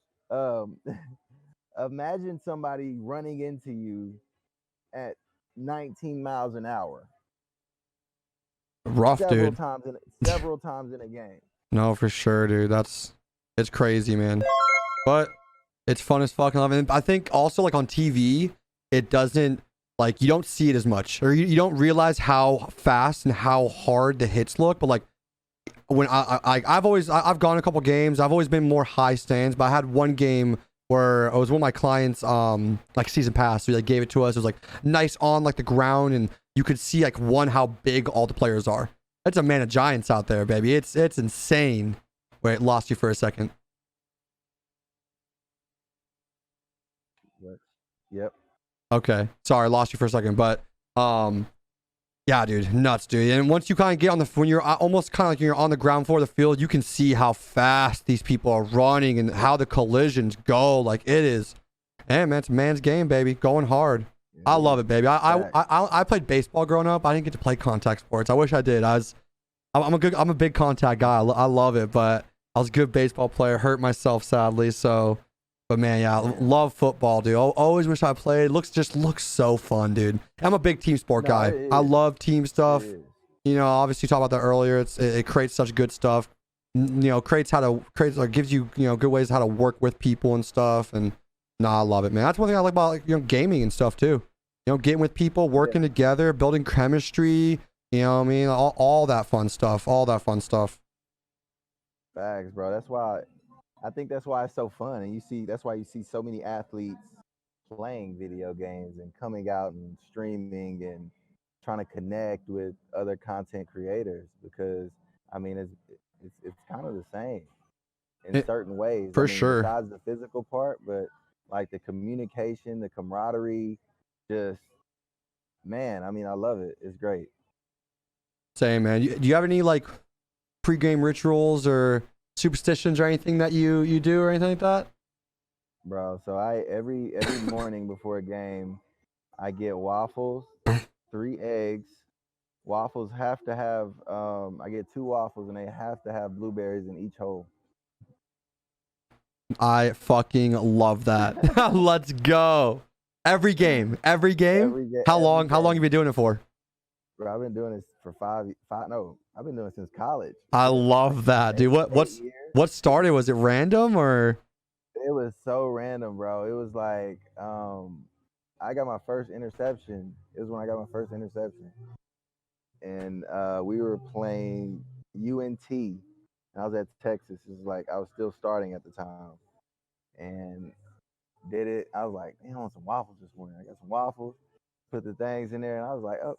Speaker 2: Imagine somebody running into you at 19 miles an hour.
Speaker 1: Rough, dude.
Speaker 2: Several times in a game.
Speaker 1: No, for sure, dude. It's crazy, man. But it's fun as fucking love. And I think also like on TV, it doesn't like you don't see it as much, or you don't realize how fast and how hard the hits look. But like when I've gone a couple games, I've always been more high stands. But I had one game where it was one of my clients like season pass, so they gave it to us. It was like nice on like the ground, and you could see like how big all the players are. That's a man of giants out there, baby. It's insane. Wait, lost you for a second.
Speaker 2: Yep.
Speaker 1: Okay, sorry, lost you for a second, but yeah, dude, nuts, dude. And once you kind of get on when you're almost kind of like you're on the ground floor of the field, you can see how fast these people are running and how the collisions go. Like it is, man, it's a man's game, baby. Going hard. Yeah, I love it, baby. I played baseball growing up. I didn't get to play contact sports. I wish I did. I'm a big contact guy. I love it, but I was a good baseball player. Hurt myself sadly, so. But man, yeah, love football, dude. Always wish I played. Just looks so fun, dude. I'm a big team sport guy. I love team stuff. You know, obviously you talked about that earlier. It creates such good stuff. You know, gives you good ways how to work with people and stuff. And I love it, man. That's one thing I like about gaming and stuff too. You know, getting with people, working together, building chemistry. You know what I mean? All that fun stuff. All that fun stuff.
Speaker 2: Facts, bro. I think that's why it's so fun, and that's why you see so many athletes playing video games and coming out and streaming and trying to connect with other content creators, because I mean it's kind of the same in certain ways.
Speaker 1: For sure.
Speaker 2: Besides the physical part, but like the communication, the camaraderie, just man, I mean I love it. It's great.
Speaker 1: Same, man. Do you have any like pregame rituals or superstitions or anything that you do or anything like that?
Speaker 2: Bro, so every morning before a game, I get waffles, 3 eggs. Waffles have to have I get 2 waffles and they have to have blueberries in each hole.
Speaker 1: I fucking love that. Let's go. Every game. How long have you been doing it for?
Speaker 2: Bro, I've been doing this for I've been doing it since college.
Speaker 1: I love that, dude. What started? Was it random or?
Speaker 2: It was so random, bro. It was like I got my first interception. It was when I got my first interception. And we were playing UNT. And I was at Texas. It was like I was still starting at the time. And did it. I was like, man, I want some waffles this morning. I got some waffles, put the things in there, and I was like, oh,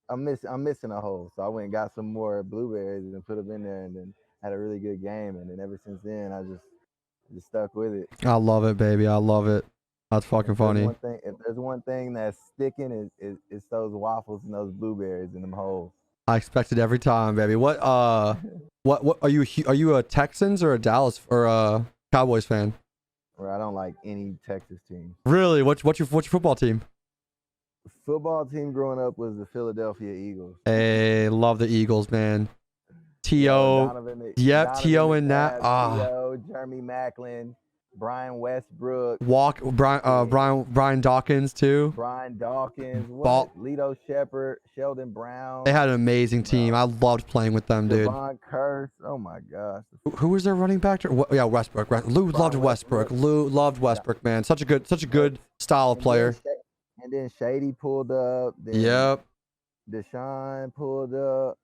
Speaker 2: I'm missing a hole. So I went and got some more blueberries and put them in there, and then had a really good game. And then ever since then, I just stuck with it.
Speaker 1: I love it, baby. I love it. That's fucking funny.
Speaker 2: If there's one thing that's sticking, it's those waffles and those blueberries in them holes.
Speaker 1: I expect it every time, baby. What are you a Texans or a Dallas or a Cowboys fan?
Speaker 2: Or I don't like any Texas team.
Speaker 1: Really? What's your football team?
Speaker 2: football team growing up was the Philadelphia Eagles.
Speaker 1: Hey, love the Eagles, man.
Speaker 2: Yo,
Speaker 1: T.O. Yep, T.O.
Speaker 2: Donovan
Speaker 1: and that.
Speaker 2: McNabb, T.O., Jeremy Maclin, Brian Westbrook,
Speaker 1: Brian Dawkins too.
Speaker 2: Brian Dawkins,
Speaker 1: Ball.
Speaker 2: Lito Shepard, Sheldon Brown.
Speaker 1: They had an amazing team. I loved playing with them, dude.
Speaker 2: Devon Curse. Oh my gosh.
Speaker 1: Who was their running back? Yeah, Westbrook. Lou loved Westbrook. Lou loved Westbrook, man. Such a good style of player.
Speaker 2: And then Shady pulled up. Then
Speaker 1: Yep.
Speaker 2: Deshaun pulled up.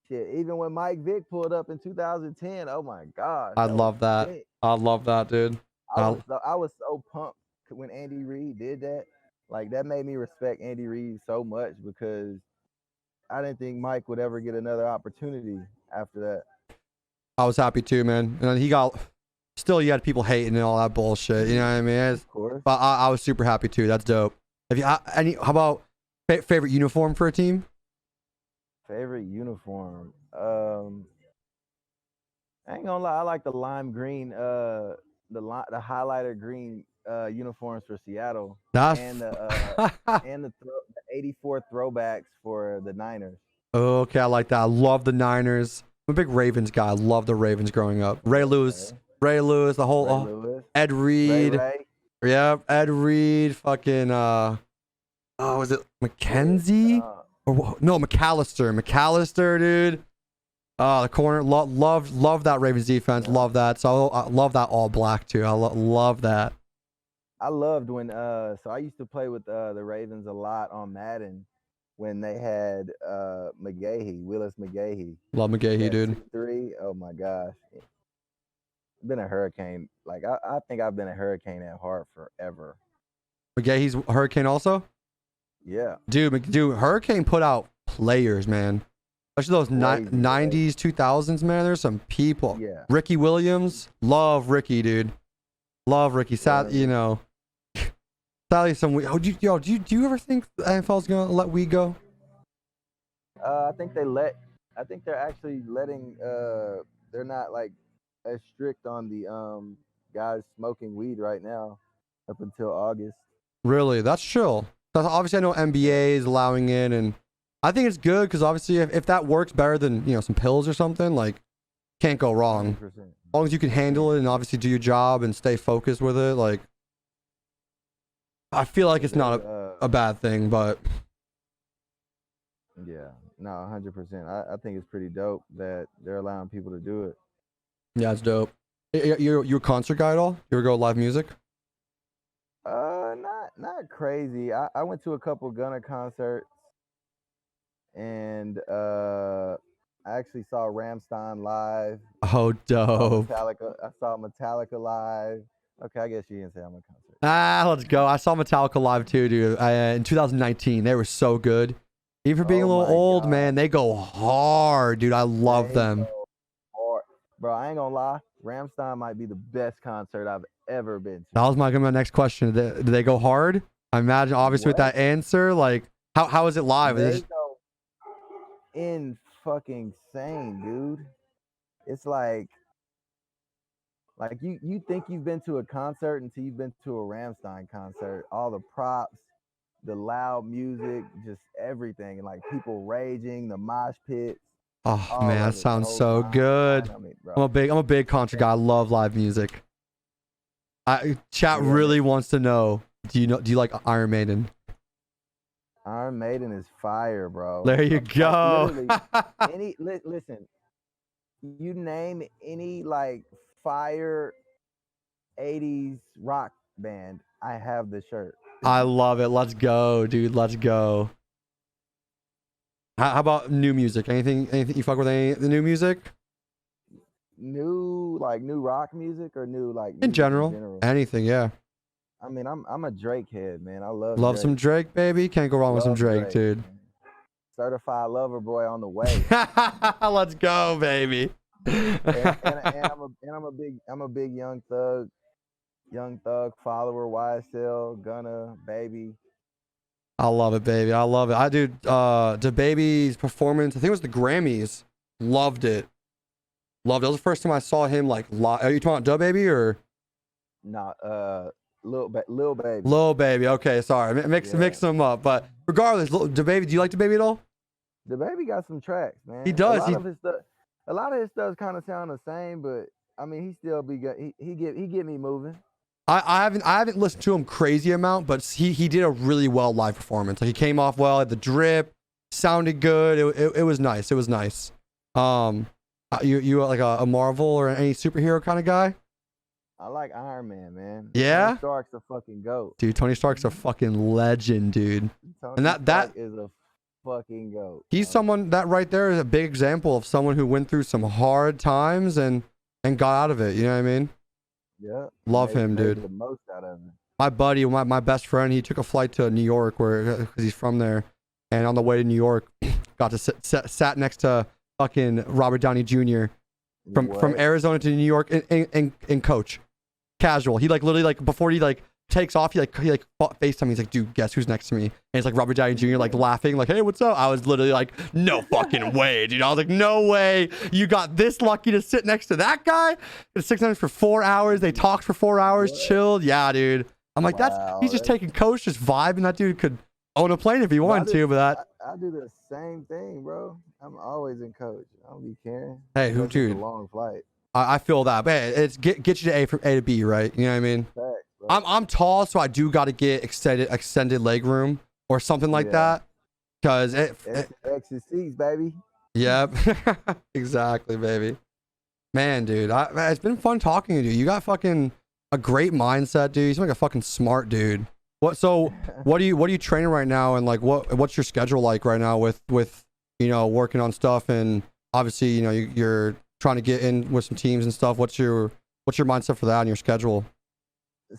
Speaker 2: Shit, even when Mike Vick pulled up in 2010, oh my gosh.
Speaker 1: I love that. I love that, dude.
Speaker 2: I was so pumped when Andy Reid did that. Like, that made me respect Andy Reid so much because I didn't think Mike would ever get another opportunity after that.
Speaker 1: I was happy too, man. And he got, still you had people hating and all that bullshit. You know what I mean?
Speaker 2: Of course.
Speaker 1: But I was super happy too. That's dope. Have you how about favorite uniform for a team?
Speaker 2: Favorite uniform. I ain't gonna lie, I like the lime green, the highlighter green uniforms for Seattle. And the 84 throwbacks for the Niners.
Speaker 1: Okay, I like that. I love the Niners. I'm a big Ravens guy. I love the Ravens growing up. Ray Lewis, the whole
Speaker 2: Lewis,
Speaker 1: Ed Reed.
Speaker 2: Ray.
Speaker 1: Yeah, Ed Reed, fucking was it McKenzie? No, McAllister, dude. The corner, love that Ravens defense. Love that. So I love that all black too. I love that.
Speaker 2: I loved when so I used to play with the Ravens a lot on Madden when they had Willis McGahee.
Speaker 1: Love McGahee, dude.
Speaker 2: 3. Oh my gosh. Been a Hurricane. Like I think I've been a Hurricane at heart forever.
Speaker 1: McGahee's Hurricane also?
Speaker 2: Yeah.
Speaker 1: Dude, Hurricane put out players, man. Especially those 90s, 2000s, man. There's some people.
Speaker 2: Yeah.
Speaker 1: Ricky Williams. Love Ricky, dude. Love Ricky. Sad, you know. Sadly, do you ever think the NFL's going to let weed go?
Speaker 2: I think they're actually letting, they're not like as strict on the guys smoking weed right now up until August.
Speaker 1: Really? That's chill. Obviously, I know NBA is allowing it, and I think it's good because obviously, if that works better than some pills or something, like, can't go wrong.
Speaker 2: 100%.
Speaker 1: As long as you can handle it and obviously do your job and stay focused with it, like, I feel like it's not a bad thing, but
Speaker 2: yeah, no, 100%. I think it's pretty dope that they're allowing people to do it.
Speaker 1: Yeah, it's dope. You a concert guy at all? You ever go live music?
Speaker 2: Not crazy. I went to a couple Gunna concerts, and I actually saw Rammstein live.
Speaker 1: Oh, dope.
Speaker 2: I saw Metallica live. Okay, I guess you didn't say I'm a concert.
Speaker 1: Let's go. I saw Metallica live too, dude. In 2019, they were so good. Even for being a little old, man, they go hard, dude. I love them.
Speaker 2: Bro, I ain't gonna lie. Rammstein might be the best concert I've ever been to.
Speaker 1: That was my next question. Did they go hard? I imagine, obviously, with that answer, like, how is it live?
Speaker 2: They go in fucking insane, dude. It's like you think you've been to a concert until you've been to a Rammstein concert. All the props, the loud music, just everything, and like people raging, the mosh pits.
Speaker 1: Oh man, that sounds so good. I'm a big concert guy. I love live music. Chat really wants to know. Do you like Iron Maiden?
Speaker 2: Iron Maiden is fire, bro.
Speaker 1: There you go.
Speaker 2: Listen, you name any like fire 80s rock band, I have the shirt.
Speaker 1: I love it. Let's go, dude. Let's go. How about new music? Anything you fuck with the new music?
Speaker 2: New rock music or new like
Speaker 1: in general? Anything, yeah.
Speaker 2: I mean, I'm a Drake head, man. I love Drake.
Speaker 1: Some Drake, baby. Can't go wrong with some Drake, dude. Man.
Speaker 2: Certified lover boy on the way.
Speaker 1: Let's go, baby.
Speaker 2: and I'm a big young thug follower. YSL, Gunna, baby.
Speaker 1: I love it, baby. I love it. I do. The baby's performance. I think it was the Grammys. Loved it. Loved it. That was the first time I saw him like live. Are you talking about Da Baby or?
Speaker 2: No, Lil Baby.
Speaker 1: Lil Baby. Okay, sorry, mix them up. But regardless, the baby. Do you like the baby at all?
Speaker 2: The Baby got some tracks, man.
Speaker 1: He does.
Speaker 2: A lot of his stuff kind of sound the same, but I mean, he still be good. He get me moving.
Speaker 1: I haven't listened to him crazy amount, but he did a really well live performance. Like he came off well at the drip, sounded good. It was nice. It was nice. You like a Marvel or any superhero kind of guy?
Speaker 2: I like Iron Man.
Speaker 1: Yeah.
Speaker 2: Tony Stark's a fucking goat.
Speaker 1: Dude, Tony Stark's a fucking legend, dude.
Speaker 2: Tony Stark is a fucking goat.
Speaker 1: He's someone that right there is a big example of someone who went through some hard times and got out of it. You know what I mean?
Speaker 2: Yeah.
Speaker 1: Love him, dude.
Speaker 2: The most out of him.
Speaker 1: My buddy, my best friend, he took a flight to New York because he's from there, and on the way to New York, got to sat next to fucking Robert Downey Jr. from Arizona to New York in coach, casual. He like literally like before he like takes off, he FaceTime. He's like, dude, guess who's next to me? And it's like Robert Downey Jr. like laughing, like, hey, what's up? I was literally like, no fucking way, dude. I was like, no way. You got this lucky to sit next to that guy? It's 6 times for 4 hours. They talked for 4 hours, chilled. Yeah, dude. I'm like, he's just taking coach, just vibing. That dude could own a plane if he wanted to, but that.
Speaker 2: I do the same thing, bro. I'm always in coach. I don't be caring.
Speaker 1: Hey, who, dude?
Speaker 2: A long flight.
Speaker 1: I feel that, but hey, it's get you to A from A to B, right? You know what I mean? I'm tall, so I do got to get extended leg room or something like that, because
Speaker 2: extra seats, baby.
Speaker 1: Yep, exactly, baby. Man, dude, it's been fun talking to you. You got fucking a great mindset, dude. You seem like a fucking smart dude. What are you training right now, and like what's your schedule like right now with working on stuff, and obviously you're trying to get in with some teams and stuff. What's your mindset for that and your schedule?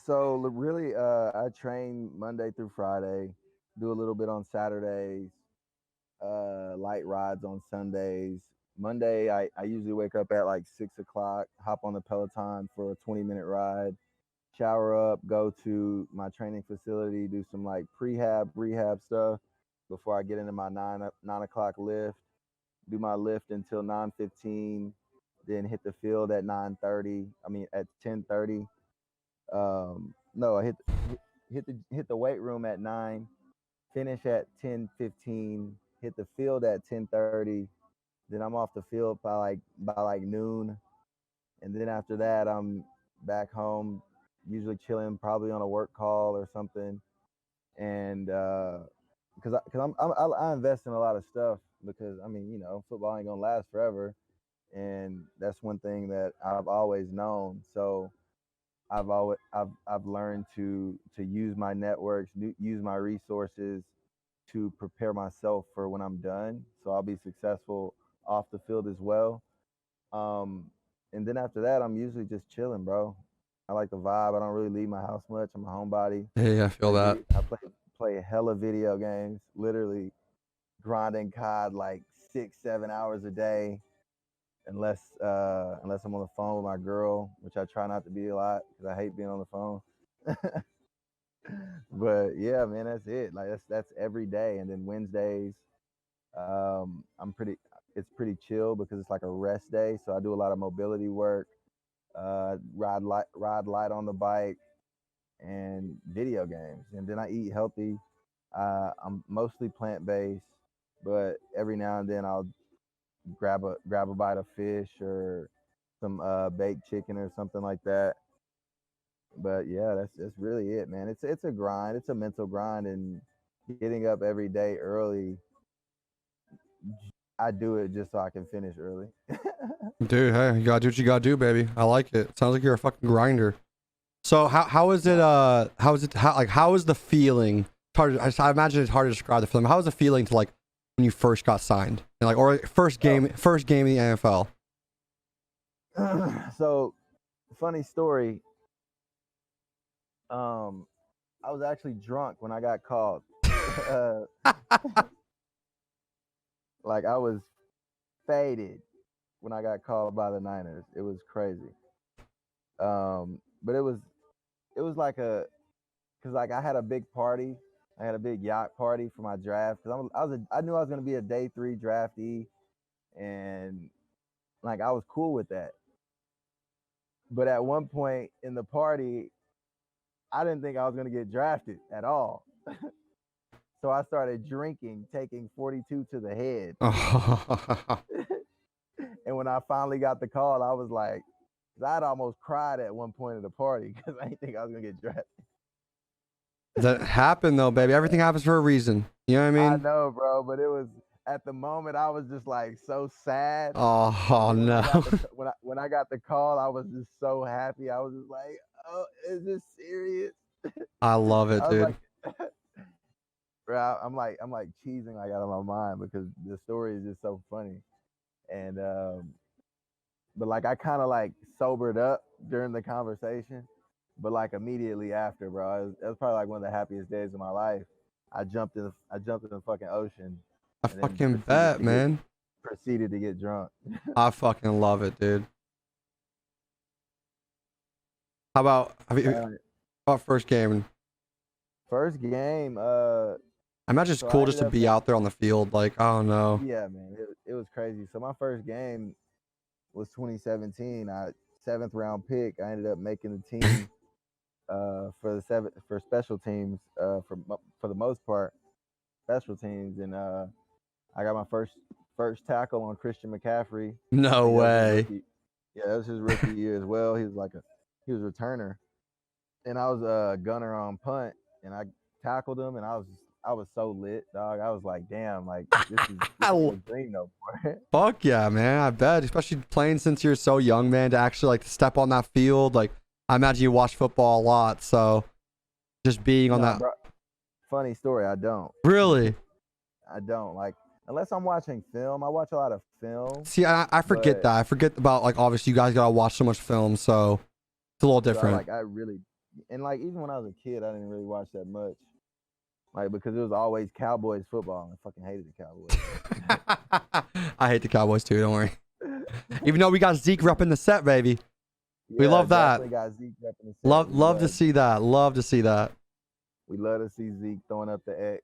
Speaker 2: So really, I train Monday through Friday, do a little bit on Saturdays, light rides on Sundays. Monday, I usually wake up at like 6 o'clock, hop on the Peloton for a 20-minute ride, shower up, go to my training facility, do some like rehab stuff before I get into my 9 o'clock lift, do my lift until 9:15, then hit the field at 9:30. I mean at 10:30. No, I hit the weight room at 9, finish at 10:15, hit the field at 10:30. Then I'm off the field by like noon, and then after that I'm back home, usually chilling, probably on a work call or something. And because I invest in a lot of stuff, because I mean football ain't gonna last forever, and that's one thing that I've always known. So I've learned to use my networks, use my resources to prepare myself for when I'm done, so I'll be successful off the field as well. And then after that, I'm usually just chilling, bro. I like the vibe. I don't really leave my house much. I'm a homebody.
Speaker 1: Hey, I feel that.
Speaker 2: I play hella video games, literally grinding COD like 6-7 hours a day. Unless I'm on the phone with my girl, which I try not to be a lot because I hate being on the phone. But yeah, man, that's it. Like that's every day. And then Wednesdays, it's pretty chill because it's like a rest day. So I do a lot of mobility work, ride light on the bike, and video games. And then I eat healthy. I'm mostly plant-based, but every now and then I'll grab a bite of fish or some baked chicken or something like that. But yeah, that's really it, man. It's a grind. It's a mental grind, and getting up every day early. I do it just so I can finish early.
Speaker 1: Dude, hey, you gotta do what you gotta do, baby. I like it. Sounds like you're a fucking grinder. So how is it? How is the feeling? It's hard. I imagine it's hard to describe the feeling. How was the feeling to like when you first got signed, and like, or first game in the NFL?
Speaker 2: So, funny story. I was actually drunk when I got called. Like I was faded when I got called by the Niners. It was crazy. But it was like because like I had a big party. I had a big yacht party for my draft because I knew I was going to be a day 3 draftee, and like I was cool with that. But at one point in the party, I didn't think I was gonna get drafted at all. So I started drinking, taking 42 to the head. And when I finally got the call, I was like, 'cause I'd almost cried at one point at the party because I didn't think I was gonna get drafted.
Speaker 1: That happened though, baby. Everything happens for a reason. You know what I
Speaker 2: I
Speaker 1: mean?
Speaker 2: know, bro, but it was at the moment I was just like so sad.
Speaker 1: Oh
Speaker 2: And
Speaker 1: no.
Speaker 2: when I got the call, I was just so happy. I was just like, oh, is this serious?
Speaker 1: I love it,
Speaker 2: I was
Speaker 1: dude.
Speaker 2: like, bro, I'm like cheesing like out of my mind because the story is just so funny. And but like I kind of like sobered up during the conversation, but like immediately after, bro, it was probably like one of the happiest days of my life. I jumped in the fucking ocean
Speaker 1: I
Speaker 2: and then
Speaker 1: fucking bet, man.
Speaker 2: proceeded to get drunk.
Speaker 1: I fucking love it, dude. How about first game?
Speaker 2: First game,
Speaker 1: I imagine it's
Speaker 2: so I
Speaker 1: cool just
Speaker 2: ended
Speaker 1: to
Speaker 2: up
Speaker 1: be out there on the field. Like, I don't know.
Speaker 2: yeah, man, it was crazy. So my first game was 2017. 7th round pick. I ended up making the team for special teams for the most part special teams, and I got my first tackle on Christian McCaffrey.
Speaker 1: No way.
Speaker 2: Yeah, that was his rookie year as well. He was a returner, and I was a gunner on punt, and I tackled him, and I was so lit, dog. I was like, damn, like this is a dream no more.
Speaker 1: Fuck yeah, man. I bet, especially playing since you're so young, man, to actually like step on that field. Like, I imagine you watch football a lot, so just being on that.
Speaker 2: Bro, funny story, I don't.
Speaker 1: Really?
Speaker 2: I don't, like, unless I'm watching film. I watch a lot of film.
Speaker 1: See, I forget that. I forget about, like, obviously you guys gotta watch so much film, so it's a little different.
Speaker 2: So I really, and like even when I was a kid, I didn't really watch that much. Like, because it was always Cowboys football, and I fucking hated the Cowboys.
Speaker 1: I hate the Cowboys too, don't worry. Even though we got Zeke repping the set, baby. We love that.
Speaker 2: Got Zeke repping the set.
Speaker 1: Love to see that. Love to see that.
Speaker 2: We love to see Zeke throwing up the X.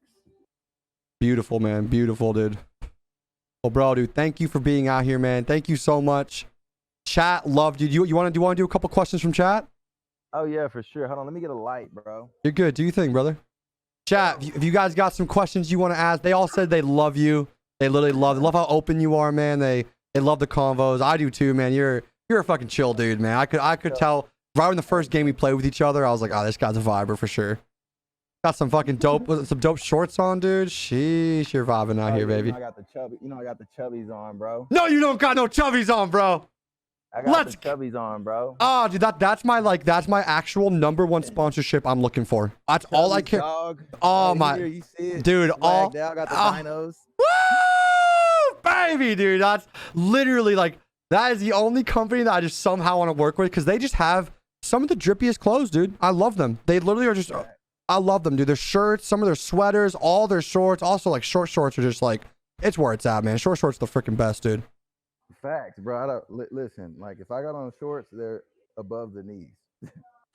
Speaker 1: Beautiful, man. Beautiful, dude. Well, bro, dude, thank you for being out here, man. Thank you so much. Chat loved you. You want to do a couple questions from chat?
Speaker 2: Oh yeah, for sure. Hold on, let me get a light, bro.
Speaker 1: You're good. Do your thing, brother. Chat, if you guys got some questions you want to ask, they all said they love you. They literally love how open you are, man. They love the convos. I do too, man. You're a fucking chill dude, man. I could tell right in the first game we played with each other. I was like, oh, this guy's a viber for sure. Got some fucking dope shorts on, dude. Sheesh, you're vibing out here, baby.
Speaker 2: I got the chubbies on, bro.
Speaker 1: No, you don't got no chubbies on, bro.
Speaker 2: I got the chubbies on, bro.
Speaker 1: Oh, dude, that's my actual ¡1 sponsorship I'm looking for. That's all I care.
Speaker 2: Dog.
Speaker 1: Oh my,
Speaker 2: you see it?
Speaker 1: dude, all
Speaker 2: got the dinos.
Speaker 1: Woo, baby, dude. That's literally like that is the only company that I just somehow want to work with because they just have some of the drippiest clothes, dude. I love them. They literally are just. I love them, dude. Their shirts, some of their sweaters, all their shorts. Also, like short shorts are just like it's where it's at, man. Short shorts are the freaking best, dude.
Speaker 2: Facts, bro. I don't listen. Like if I got on shorts, they're above the knees.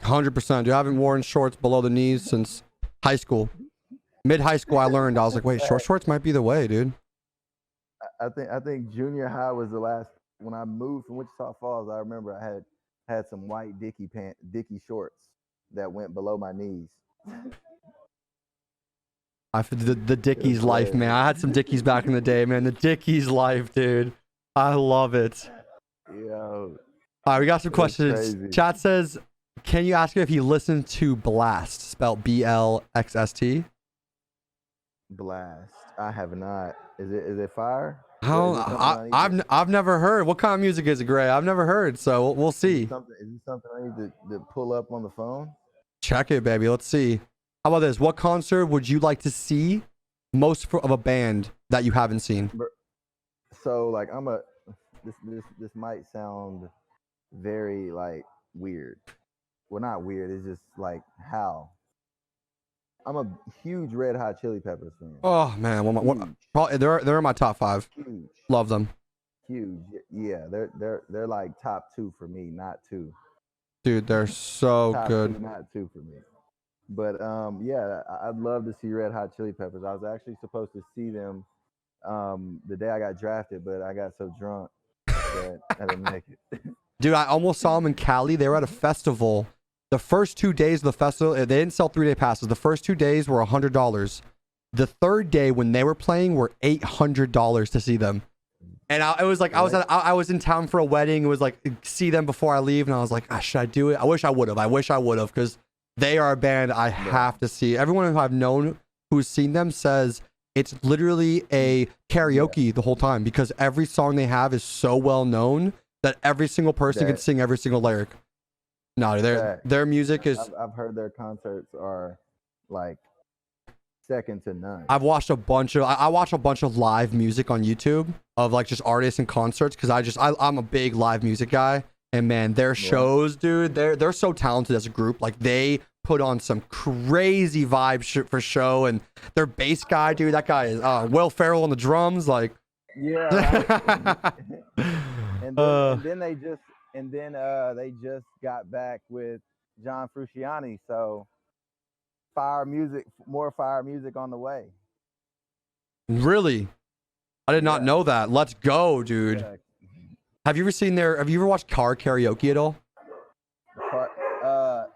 Speaker 1: 100%. Dude, I haven't worn shorts below the knees since high school. Mid high school, I learned. I was like, wait, short shorts might be the way, dude.
Speaker 2: I think junior high was the last. When I moved from Wichita Falls, I remember I had some white Dickie shorts that went below my knees.
Speaker 1: The Dickies life, man. I had some Dickies back in the day, man. The Dickies life, dude. I love it.
Speaker 2: Yo.
Speaker 1: All right, we got some questions. Chat says, can you ask him if he listened to Blast, spelled BLXST?
Speaker 2: Blast. I have not. Is it fire?
Speaker 1: I've never heard. What kind of music is it, Gray? I've never heard, so we'll see.
Speaker 2: Is it something I need to pull up on the phone?
Speaker 1: Check it, baby. Let's see. How about this? What concert would you like to see most of a band that you haven't seen?
Speaker 2: So like this might sound very like weird. Well, not weird. It's just like how. I'm a huge Red Hot Chili Peppers fan.
Speaker 1: Oh man, probably they're in my top 5.
Speaker 2: Huge.
Speaker 1: Love them.
Speaker 2: Huge. Yeah, they're like top 2 for me, not 2.
Speaker 1: Dude, they're so
Speaker 2: top
Speaker 1: good.
Speaker 2: 2, not 2 for me. But yeah, I'd love to see Red Hot Chili Peppers. I was actually supposed to see them the day I got drafted, but I got so drunk that I didn't make it.
Speaker 1: Dude, I almost saw them in Cali. They were at a festival The first 2 days of the festival, they didn't sell 3-day passes. The first 2 days were $100. The third day when they were playing were $800 to see them. And it was like I was in town for a wedding. It was like see them before I leave, and I was like, should I do it? I wish I would have because they are a band I have to see. Everyone who I've known who's seen them says it's literally a karaoke the whole time because every song they have is so well known that every single person can sing every single lyric. No, their music is.
Speaker 2: I've heard their concerts are like second to none.
Speaker 1: I've watched a bunch of. I watch a bunch of live music on YouTube of like just artists and concerts because I'm a big live music guy, and man, their shows, dude, they're so talented as a group. Like they put on some crazy vibes for show, and their bass guy, dude, that guy is Will Ferrell on the drums, like.
Speaker 2: Yeah. Right. and then they just got back with John Frusciante, so more fire music on the way.
Speaker 1: Really? I did not know that. Let's go, dude.
Speaker 2: Yeah.
Speaker 1: Have you ever watched Car Karaoke at all?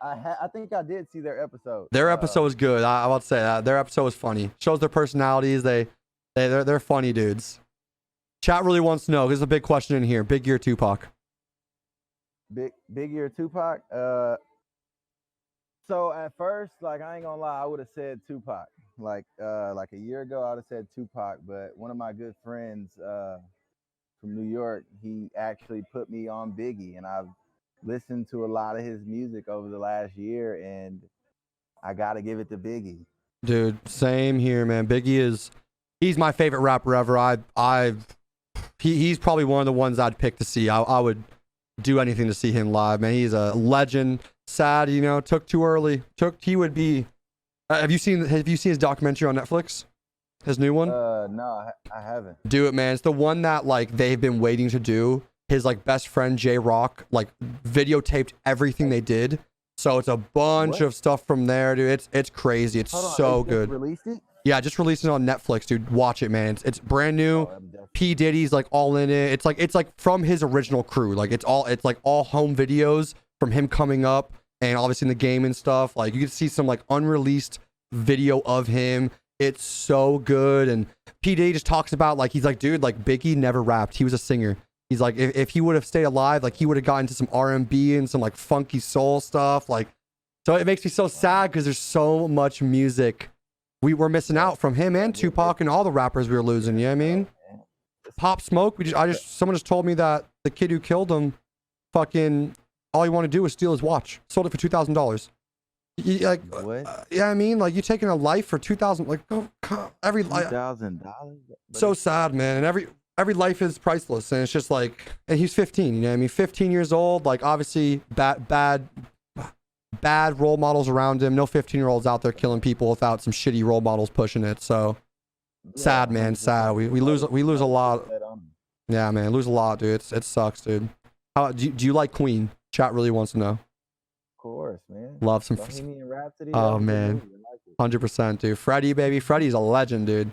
Speaker 2: I think I did see their episode.
Speaker 1: Their episode was good. I will say that. Their episode was funny. Shows their personalities. They're funny dudes. Chat really wants to know. There's a big question in here. Big Year Tupac.
Speaker 2: Big Year Tupac. So at first, like I ain't gonna lie, I would have said Tupac. Like a year ago, I would have said Tupac. But one of my good friends from New York, he actually put me on Biggie, and I've listened to a lot of his music over the last year, and I gotta give it to Biggie.
Speaker 1: Dude, same here, man. He's my favorite rapper ever. He's probably one of the ones I'd pick to see. I would do anything to see him live, man. He's a legend. Sad, took too early. He would be. Have you seen his documentary on Netflix? His new one?
Speaker 2: No, I haven't.
Speaker 1: Do it, man. It's the one that like they've been waiting to do. His like best friend J Rock like videotaped everything they did. So it's a bunch of stuff from there, dude. It's crazy. It's so good.
Speaker 2: Released it?
Speaker 1: Yeah, just released it on Netflix, dude. Watch it, man. It's brand new. P Diddy's like all in it. It's like from his original crew. Like it's like all home videos from him coming up and obviously in the game and stuff. Like you can see some like unreleased video of him. It's so good. And P Diddy just talks about like he's like, dude, like Biggie never rapped. He was a singer. He's like, if he would have stayed alive, like he would have gotten into some R&B and some like funky soul stuff. Like, so it makes me so sad because there's so much music we were missing out from him and Tupac and all the rappers we were losing. You know what I mean? Pop Smoke. Someone just told me that the kid who killed him, fucking, all he wanted to do was steal his watch. Sold it for $2,000. Like, yeah, I mean, like you taking a life for $2,000. Like, every life.
Speaker 2: $2,000.
Speaker 1: So sad, man. And every life is priceless, and it's just like, and he's 15. You know what I mean? 15 years old. Like, obviously, bad role models around him. No 15-year-olds out there killing people without some shitty role models pushing it. So sad, man. Sad. We lose a lot. Yeah, man. Lose a lot, dude. It sucks, dude. How do you like Queen? Chat really wants to know.
Speaker 2: Of course, man.
Speaker 1: Love some.
Speaker 2: Bohemian Rhapsody.
Speaker 1: Oh man, 100%, dude. Freddie, baby. Freddie's a legend, dude.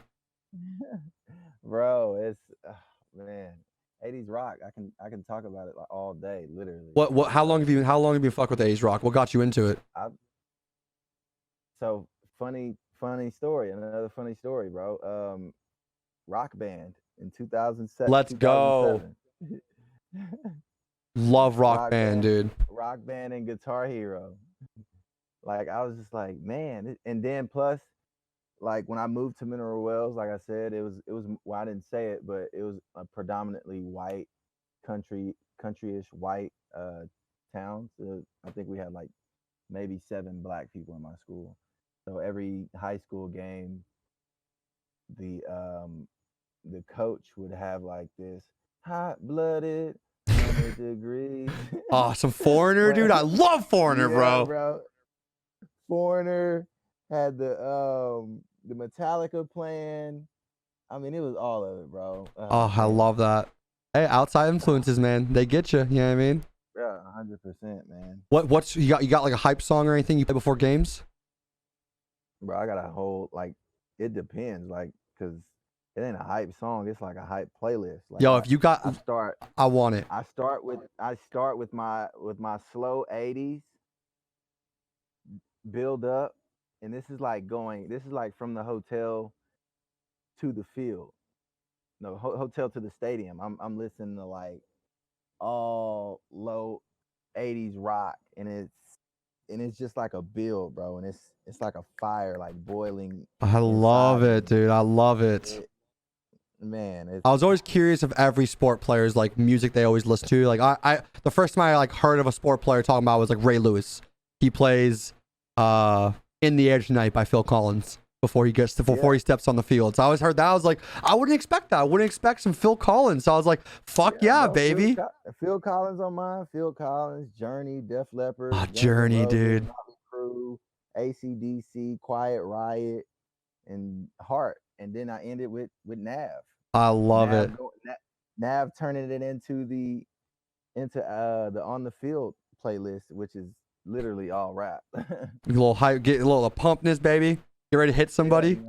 Speaker 2: Bro, it's man. 80s rock. I can talk about it like all day, literally.
Speaker 1: What? How long have you been fuck with 80s rock? What got you into it?
Speaker 2: So funny story. Another funny story, bro. Rock Band in 2007.
Speaker 1: Let's go. Love Rock Band, dude.
Speaker 2: Rock Band and Guitar Hero. Like I was just like, man, and then plus, like when I moved to Mineral Wells, like I said, it was well, I didn't say it, but it was a predominantly white countryish white town. So I think we had like maybe 7 black people in my school. So every high school game, the coach would have like this hot-blooded 100 degrees.
Speaker 1: Oh, some Foreigner, dude. I love Foreigner,
Speaker 2: bro. Foreigner had the Metallica playing. I mean, it was all of it, bro.
Speaker 1: Oh, I love that. Hey, outside influences, man. They get you. You know what I mean?
Speaker 2: Yeah, 100%, man.
Speaker 1: What's you got like a hype song or anything you play before games?
Speaker 2: Bro, I got a whole like. It depends, like, cause it ain't a hype song. It's like a hype playlist. Like,
Speaker 1: yo, if you got, I want it.
Speaker 2: I start with my slow 80s, build up, and this is like going. This is like from the hotel to the field. No, hotel to the stadium. I'm listening to like all low 80s rock, and it's just like a build, bro, and it's like a fire like boiling
Speaker 1: I love
Speaker 2: inside
Speaker 1: it,
Speaker 2: me.
Speaker 1: dude. I love it.
Speaker 2: It, man, it's
Speaker 1: I was always curious of every sport player's like music they always listen to. Like the first time I like heard of a sport player talking about was like Ray Lewis. He plays In the Air Tonight by Phil Collins before he steps on the field. So I always heard that. I was like, I wouldn't expect that. I wouldn't expect some Phil Collins. So I was like, fuck yeah,
Speaker 2: bro,
Speaker 1: baby.
Speaker 2: Phil Collins on mine. Phil Collins, Journey, Def Leppard,
Speaker 1: Oh,
Speaker 2: Guns N'
Speaker 1: Journey,
Speaker 2: Roses,
Speaker 1: dude.
Speaker 2: Motley Crue, AC/DC, Quiet Riot, and Heart. And then I ended with Nav.
Speaker 1: I love it.
Speaker 2: Nav turning it into the on the field playlist, which is literally all rap.
Speaker 1: A little hype, get a little pumpness, baby. You ready to hit somebody?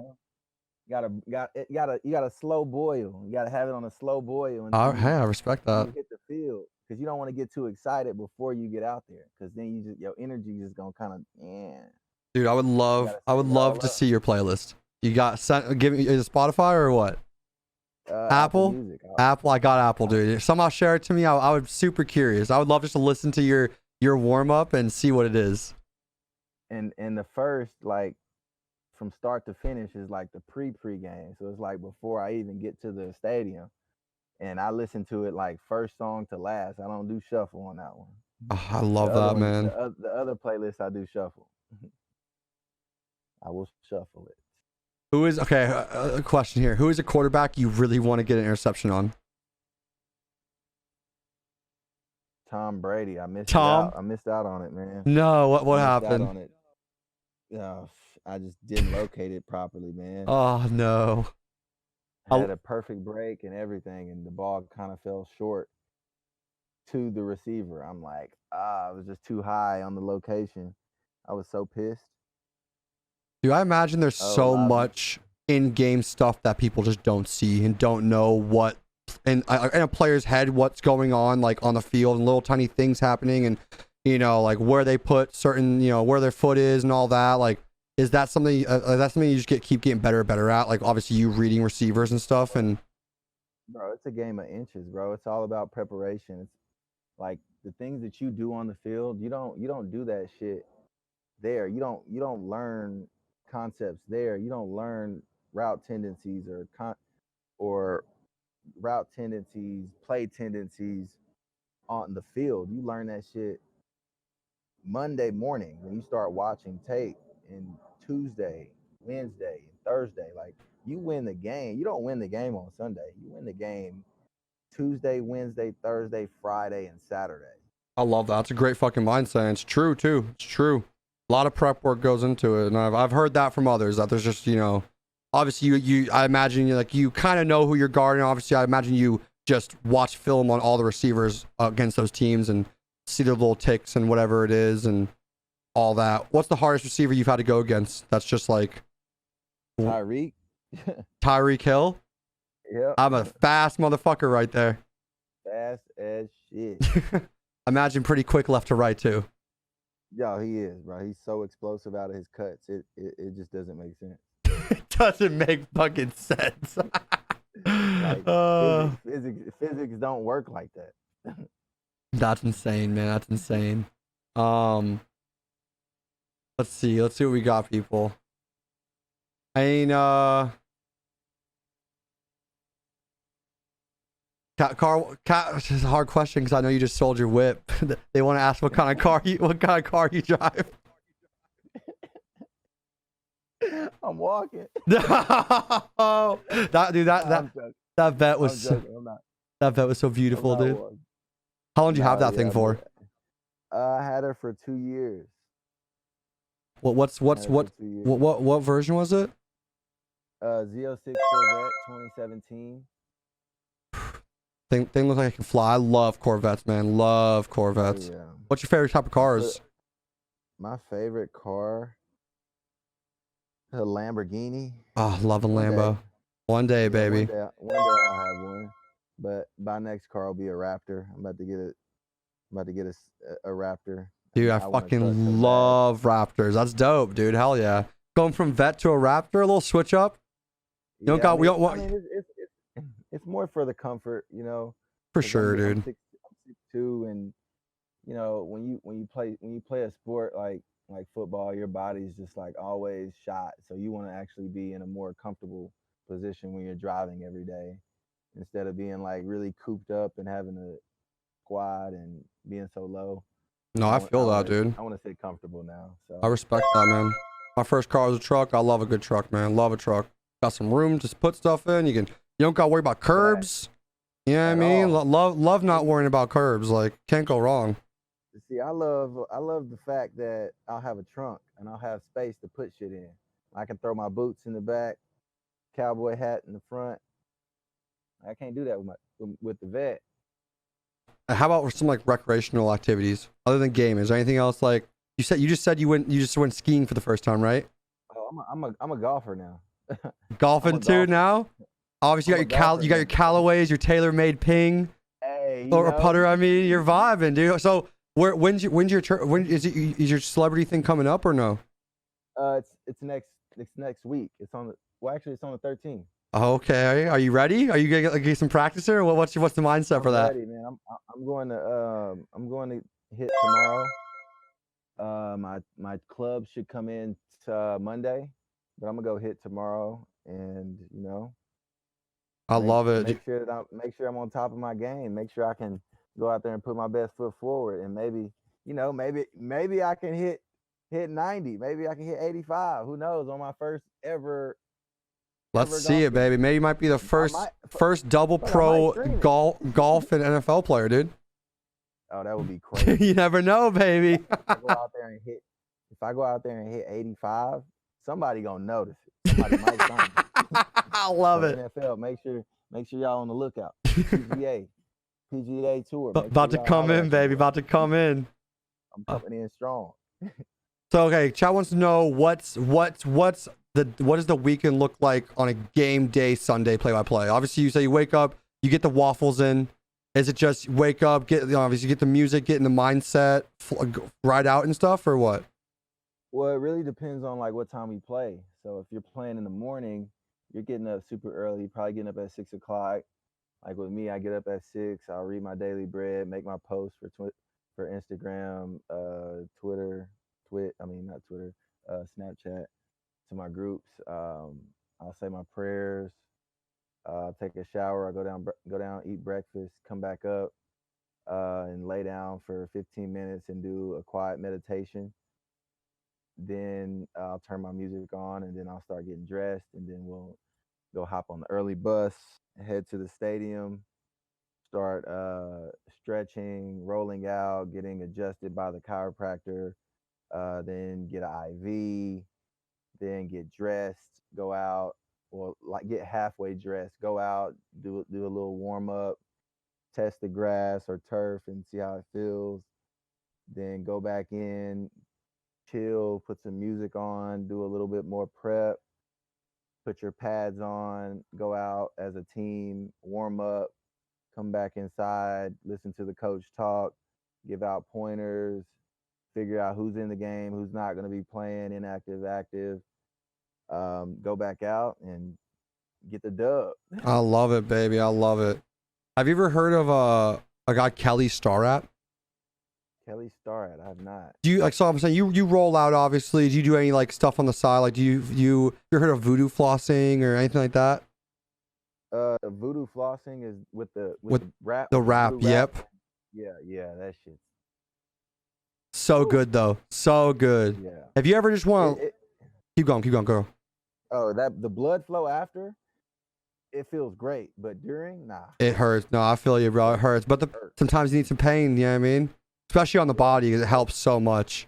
Speaker 2: Yeah, you gotta slow boil. You gotta have it on a slow boil.
Speaker 1: Oh, hey, I respect that.
Speaker 2: You hit the field because you don't want to get too excited before you get out there, because then your energy just gonna kind of
Speaker 1: Dude, I would love to see your playlist. You got give me, is it Spotify or what? Apple Music. Apple, I got Apple, dude. Somehow share it to me. I would super curious. I would love just to listen to your warm up and see what it is.
Speaker 2: And the first, like, from start to finish is like the pregame. So it's like before I even get to the stadium, and I listen to it like first song to last. I don't do shuffle on that one.
Speaker 1: Oh, I love that, man.
Speaker 2: The other playlist I do shuffle. I will shuffle it.
Speaker 1: Who is a question here? Who is a quarterback you really want to get an interception on?
Speaker 2: Tom Brady. I missed out on it, man.
Speaker 1: No, what happened?
Speaker 2: On it. I just didn't locate it properly, man.
Speaker 1: Oh no.
Speaker 2: I had a perfect break and everything, and the ball kind of fell short to the receiver. I'm like, it was just too high on the location. I was so pissed.
Speaker 1: Dude, I imagine there's so much in-game stuff that people just don't see and don't know what in a player's head, what's going on like on the field, and little tiny things happening, and like where they put certain, where their foot is and all that. Like, is that something you just keep getting better and better at? Like, obviously you reading receivers and stuff. And
Speaker 2: bro, it's a game of inches, bro. It's all about preparation. It's like the things that you do on the field, you don't do that shit there. You don't learn concepts there. You don't learn route tendencies or route tendencies, play tendencies on the field. You learn that shit Monday morning when you start watching tape, and Tuesday, Wednesday, and Thursday. Like, you win the game. You don't win the game on Sunday. You win the game Tuesday, Wednesday, Thursday, Friday, and Saturday.
Speaker 1: I love that. It's a great fucking mindset. It's true too. It's true. A lot of prep work goes into it, and I've heard that from others, that there's just, obviously I imagine you kind of know who you're guarding. Obviously, I imagine you just watch film on all the receivers against those teams and see their little ticks and whatever it is and all that. What's the hardest receiver you've had to go against? That's just like
Speaker 2: Tyreek
Speaker 1: Hill.
Speaker 2: Yep.
Speaker 1: I'm a fast motherfucker right there.
Speaker 2: Fast as shit.
Speaker 1: Imagine pretty quick left to right too.
Speaker 2: Yo, he is, bro. He's so explosive out of his cuts. It just doesn't make sense.
Speaker 1: It doesn't make fucking sense.
Speaker 2: Like, physics don't work like that.
Speaker 1: That's insane, man. That's insane. Let's see what we got, people. I mean, this is a hard question because I know you just sold your whip. They want to ask what kind of car you drive.
Speaker 2: I'm walking.
Speaker 1: No, that vet was so beautiful, dude. How long did you have that thing for?
Speaker 2: I had her for 2 years.
Speaker 1: What version was it?
Speaker 2: Z06 Corvette 2017.
Speaker 1: Thing looks like it can fly. I love Corvettes, man. Love Corvettes. Oh, yeah. What's your favorite type of cars?
Speaker 2: My favorite car, a Lamborghini.
Speaker 1: Oh, love a Lambo. One day, baby.
Speaker 2: One day I'll have one, but my next car will be a Raptor. I'm about to get a Raptor.
Speaker 1: Dude, I
Speaker 2: wanna truck so
Speaker 1: fucking
Speaker 2: bad.
Speaker 1: love Raptors. That's dope, dude. Hell yeah. Going from vet to a Raptor, a little switch up. You don't got. We don't want.
Speaker 2: It's more for the comfort, you know.
Speaker 1: For
Speaker 2: 'Cause
Speaker 1: sure,
Speaker 2: I'm
Speaker 1: dude.
Speaker 2: 6'2", and you know when you play a sport like football, your body's just like always shot. So you want to actually be in a more comfortable position when you're driving every day, instead of being like really cooped up and having a quad and being so low.
Speaker 1: No, I feel that, dude.
Speaker 2: I want to sit comfortable now.
Speaker 1: I
Speaker 2: So
Speaker 1: respect that, man. My first car was a truck. I love a good truck, man. Love a truck. Got some room to put stuff in. You don't got to worry about curbs. You know what I mean? Love not worrying about curbs. Like, can't go wrong.
Speaker 2: see, I love the fact that I'll have a trunk and I'll have space to put shit in. I can throw my boots in the back, cowboy hat in the front. I can't do that with the vet.
Speaker 1: How about some like recreational activities other than gaming? Is there anything else like you just said you just went skiing for the first time, right?
Speaker 2: Oh, I'm a golfer now.
Speaker 1: Golfing too now? Obviously you got your Callaways, your tailor-made ping,
Speaker 2: hey,
Speaker 1: or a putter. I mean, you're vibing, dude. So when is your celebrity thing coming up or no?
Speaker 2: It's next week. It's on the 13th.
Speaker 1: Okay, are you ready? Are you gonna get some practice here? What's the mindset for that?
Speaker 2: Ready, man. I'm going to hit tomorrow. My club should come in Monday, but I'm gonna go hit tomorrow, and you know,
Speaker 1: I love it.
Speaker 2: Make sure I'm on top of my game. Make sure I can go out there and put my best foot forward, and maybe I can hit 90. Maybe I can hit 85. Who knows? On my first ever.
Speaker 1: Let's see it, baby. Maybe you might be the first double pro golf and NFL player, dude.
Speaker 2: Oh, that would be crazy.
Speaker 1: You never know, baby.
Speaker 2: If I go out there and hit 85, somebody gonna notice it. Somebody might find it.
Speaker 1: I love it.
Speaker 2: NFL, make sure y'all on the lookout. PGA Tour.
Speaker 1: About to come in, baby. About to come in.
Speaker 2: I'm coming in strong.
Speaker 1: So okay, chat wants to know what does the weekend look like on a game day Sunday play-by-play? Obviously, you say you wake up, you get the waffles in. Is it just wake up, obviously get the music, get in the mindset, ride out and stuff, or what?
Speaker 2: Well, it really depends on like what time we play. So if you're playing in the morning, you're getting up super early. You're probably getting up at 6 o'clock. Like with me, I get up at 6. I'll read my daily bread, make my posts for Instagram, Twitter, not Twitter, Snapchat, to my groups. I'll say my prayers. Take a shower. I go down, eat breakfast, come back up, and lay down for 15 minutes and do a quiet meditation. Then I'll turn my music on, and then I'll start getting dressed, and then we'll go hop on the early bus, head to the stadium, start stretching, rolling out, getting adjusted by the chiropractor, then get an IV, then get dressed, go out, or like get halfway dressed, go out, do a little warm up, test the grass or turf and see how it feels, then go back in, chill, put some music on, do a little bit more prep, put your pads on, go out as a team, warm up, come back inside, listen to the coach talk, give out pointers, figure out who's in the game, who's not going to be playing, inactive, active, go back out and get the dub.
Speaker 1: I love it, baby. I love it. Have you ever heard of a guy, Kelly Starrett?
Speaker 2: Kelly Starrett, I have not.
Speaker 1: Do you like? So I'm saying you roll out. Obviously, do you do any like stuff on the side? Like, do you heard of voodoo flossing or anything like that?
Speaker 2: Voodoo flossing is with the rap.
Speaker 1: The rap, yep.
Speaker 2: Yeah, that shit.
Speaker 1: So good though, so good.
Speaker 2: Yeah.
Speaker 1: Have you ever just want to keep going, go?
Speaker 2: Oh, the blood flow after, it feels great, but during, nah.
Speaker 1: It hurts. No, I feel you, bro. It hurts, but sometimes you need some pain. You know what I mean? Especially on the body, because it helps so much.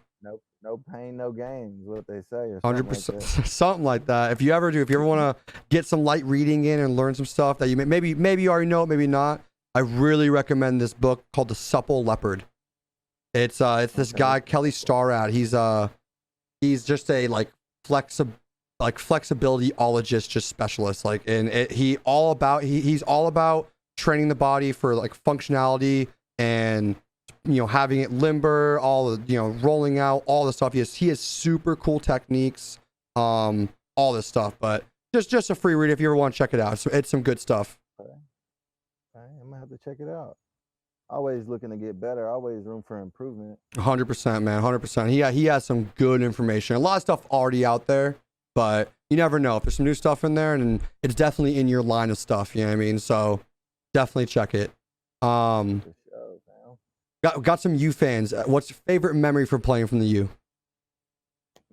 Speaker 2: No pain, no gain is what they say.
Speaker 1: 100%, something like that. If you ever want to get some light reading in and learn some stuff that you maybe you already know, maybe not, I really recommend this book called The Supple Leopard. It's this guy Kelly Starrett. He's just a flexibilityologist, just specialist. Like, and he's all about training the body for like functionality and having it limber, all the, rolling out, all the stuff. He has super cool techniques, all this stuff. But just a free read if you ever want to check it out. It's some good stuff.
Speaker 2: Okay. All right, I'm gonna have to check it out. Always looking to get better. Always room for improvement.
Speaker 1: 100%, man. 100%. He has some good information. A lot of stuff already out there, but you never know. If there's some new stuff in there, and it's definitely in your line of stuff. You know what I mean? So definitely check it.
Speaker 2: For sure,
Speaker 1: Got some U fans. What's your favorite memory for playing from the U?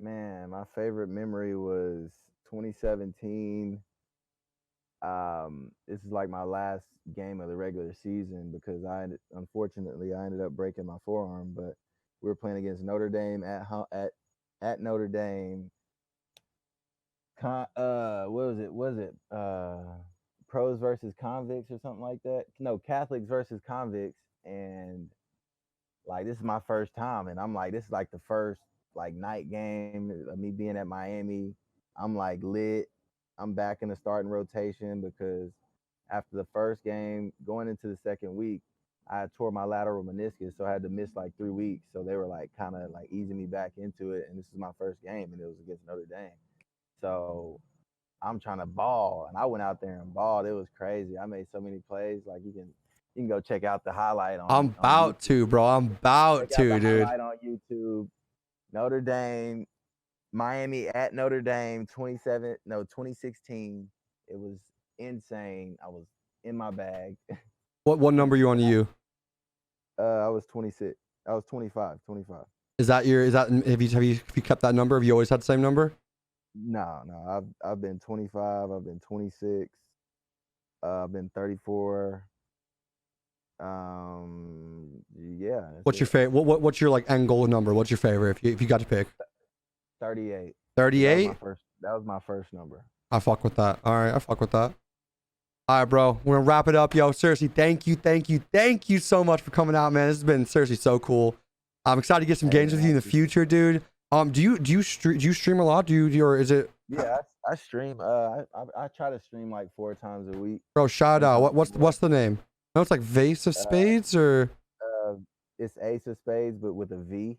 Speaker 2: man, my favorite memory was 2017. This is like my last game of the regular season because unfortunately I ended up breaking my forearm. But we were playing against Notre Dame at Notre Dame. What was it? Was it pros versus convicts or something like that? No, Catholics versus convicts. And like, this is my first time, and I'm like, this is like the first like night game of me being at Miami. I'm like lit. I'm back in the starting rotation because after the first game, going into the second week, I tore my lateral meniscus, so I had to miss like 3 weeks. So they were like kind of like easing me back into it, and this is my first game, and it was against Notre Dame. So I'm trying to ball, and I went out there and balled. It was crazy. I made so many plays. Like, you can go check out the highlight on.
Speaker 1: I'm about to, bro. I'm about to, dude.
Speaker 2: Highlight on YouTube. Notre Dame, Miami at Notre Dame, 2016. It was insane. I was in my bag.
Speaker 1: What number are you on you?
Speaker 2: I was 26. I was 25.
Speaker 1: Have you kept that number? Have you always had the same number?
Speaker 2: No. I've been 25. I've been 26. I've been 34. Yeah.
Speaker 1: What's your favorite? What's your like end goal number? What's your favorite if you got to pick?
Speaker 2: 38.
Speaker 1: 38?
Speaker 2: That was my first number.
Speaker 1: I fuck with that. All right, I fuck with that. All right, bro. We're gonna wrap it up, yo. Seriously, thank you so much for coming out, man. This has been seriously so cool. I'm excited to get some games with you in the future, dude. Do you stream a lot? Or is it?
Speaker 2: Yeah, I stream. I try to stream like 4 times a week.
Speaker 1: Bro, shout out. What's the name? No, it's like Vase of Spades or.
Speaker 2: It's Ace of Spades, but with a V.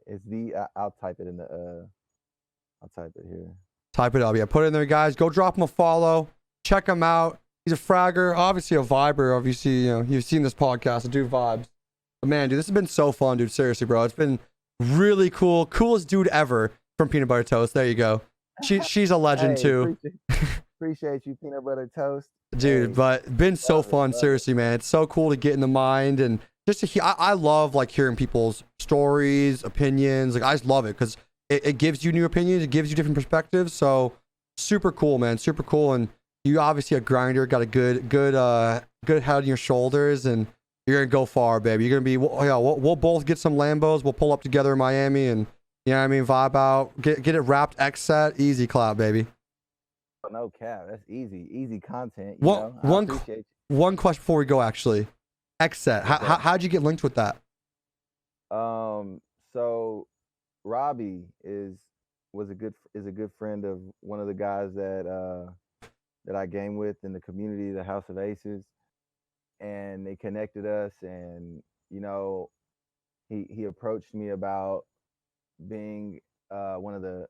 Speaker 2: It's V. I'll type it in the. I'll type it here.
Speaker 1: Type it up, yeah. Put it in there, guys. Go drop him a follow. Check him out. He's a fragger, obviously a viber. Obviously, you've seen this podcast. I do vibes. But man, dude, this has been so fun, dude. Seriously, bro. It's been really cool. Coolest dude ever from Peanut Butter Toast. There you go. She's a legend too.
Speaker 2: Appreciate you, Peanut Butter Toast.
Speaker 1: Dude,
Speaker 2: hey,
Speaker 1: but been so fun. Seriously, man. It's so cool to get in the mind and just to hear. I love like hearing people's stories, opinions. Like I just love it because it gives you new opinions. It gives you different perspectives. So super cool, man. Super cool. And you obviously a grinder, got a good head on your shoulders, and you're gonna go far, baby. You're gonna be. We'll both get some Lambos. We'll pull up together in Miami, and you know what I mean, vibe out. Get it wrapped. Xset, easy clap, baby.
Speaker 2: No cap. That's easy content.
Speaker 1: One question before we go, actually. Xset. How'd you get linked with that?
Speaker 2: So Robbie is a good friend of one of the guys that I game with in the community, the House of Aces, and they connected us. And he approached me about being one of the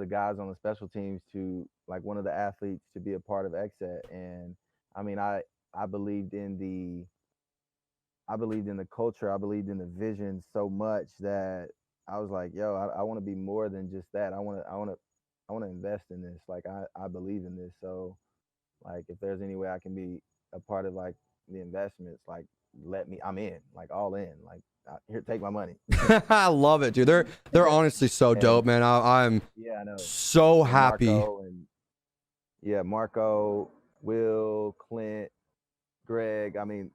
Speaker 2: guys on the special teams, to like one of the athletes to be a part of Xset. And I mean, I believed in the culture. I believed in the vision so much that I was like, yo, I want to be more than just that. I want to invest in this. Like I believe in this. So like, if there's any way I can be a part of like the investments, like I'm in, like all in, like here, take my money.
Speaker 1: I love it, dude. They're honestly so dope, man. I'm
Speaker 2: I know.
Speaker 1: So happy.
Speaker 2: Marco, Will, Clint, Greg. I mean,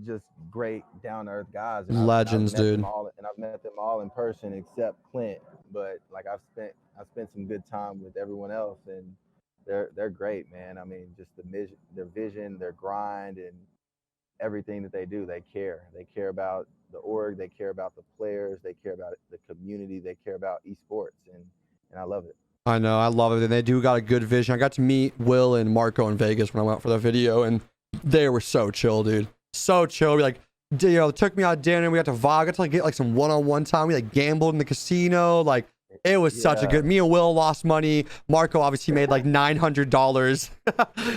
Speaker 2: just great down to earth guys. And
Speaker 1: legends, dude.
Speaker 2: I've met them all in person except Clint. But like I've spent some good time with everyone else, and they're great, man. I mean, just their vision, their grind, and everything that they do. They care. They care about the org. They care about the players. They care about the community. They care about esports, and I love it.
Speaker 1: I know, I love it, and they do got a good vision. I got to meet Will and Marco in Vegas when I went for the video, and they were so chill, dude. So chill. Like took me out dinner. We got to vibe. Got to like get like some one-on-one time. We like gambled in the casino. Like it was such a good. Me and Will lost money. Marco obviously made like $900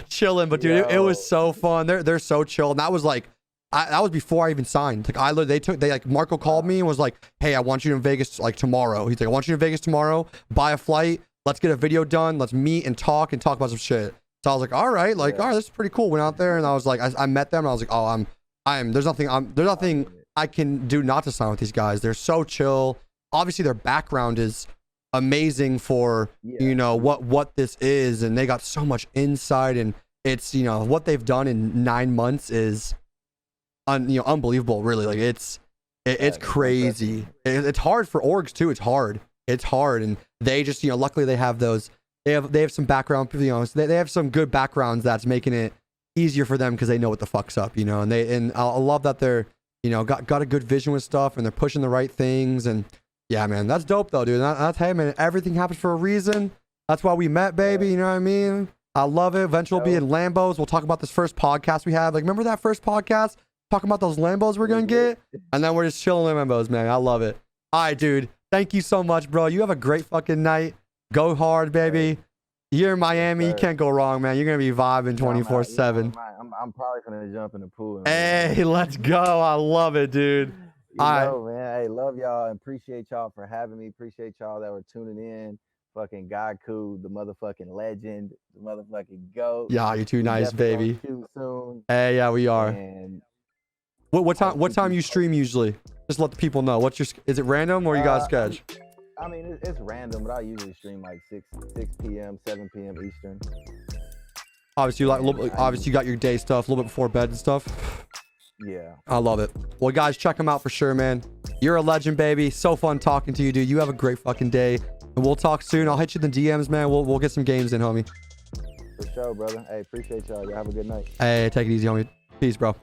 Speaker 1: chilling. But dude, it was so fun. They're so chill. And that was like. That was before I even signed. Like Marco called me and was like, "Hey, I want you in Vegas like tomorrow." He's like, "I want you in Vegas tomorrow. Buy a flight. Let's get a video done. Let's meet and talk about some shit." So I was like, "All right, all right, this is pretty cool." Went out there and I was like, I met them and I was like, "Oh, there's nothing I can do not to sign with these guys. They're so chill. Obviously, their background is amazing for what this is, and they got so much insight, and it's what they've done in 9 months is." Unbelievable, really. Like it's crazy. It's hard for orgs too. It's hard, and they just luckily they have some background, they have some good backgrounds that's making it easier for them because they know what the fuck's up, and I love that they're got a good vision with stuff, and they're pushing the right things. And yeah, man, that's dope though, dude. That's hey, man, everything happens for a reason. That's why we met, baby. You know what I mean? I love it. Eventually we'll be in Lambos. We'll talk about this first podcast we had. Like, remember that first podcast? Talking about those Lambos we're gonna get, and then we're just chilling in Lambos, man. I love it. All right, dude. Thank you so much, bro. You have a great fucking night. Go hard, baby. You're in Miami. You can't go wrong, man. You're gonna be vibing 24/7.
Speaker 2: I'm probably gonna jump in the pool.
Speaker 1: Hey, let's go. I love it, dude.
Speaker 2: Man. Hey, love y'all and appreciate y'all for having me. Appreciate y'all that were tuning in. Fucking GodKu, the motherfucking legend, the motherfucking GOAT.
Speaker 1: Yeah, you're too nice, baby.
Speaker 2: Soon.
Speaker 1: Hey, yeah, we are.
Speaker 2: And
Speaker 1: what time you stream usually? Just let the people know. Is it random or you got a sketch?
Speaker 2: I mean, it's random, but I usually stream like 6 p.m., 7 p.m. Eastern.
Speaker 1: Obviously, obviously you got your day stuff a little bit before bed and stuff.
Speaker 2: Yeah.
Speaker 1: I love it. Well, guys, check them out for sure, man. You're a legend, baby. So fun talking to you, dude. You have a great fucking day, and we'll talk soon. I'll hit you in the DMs, man. We'll get some games in, homie.
Speaker 2: For sure, brother. Hey, appreciate y'all. Y'all have a good night.
Speaker 1: Hey, take it easy, homie. Peace, bro.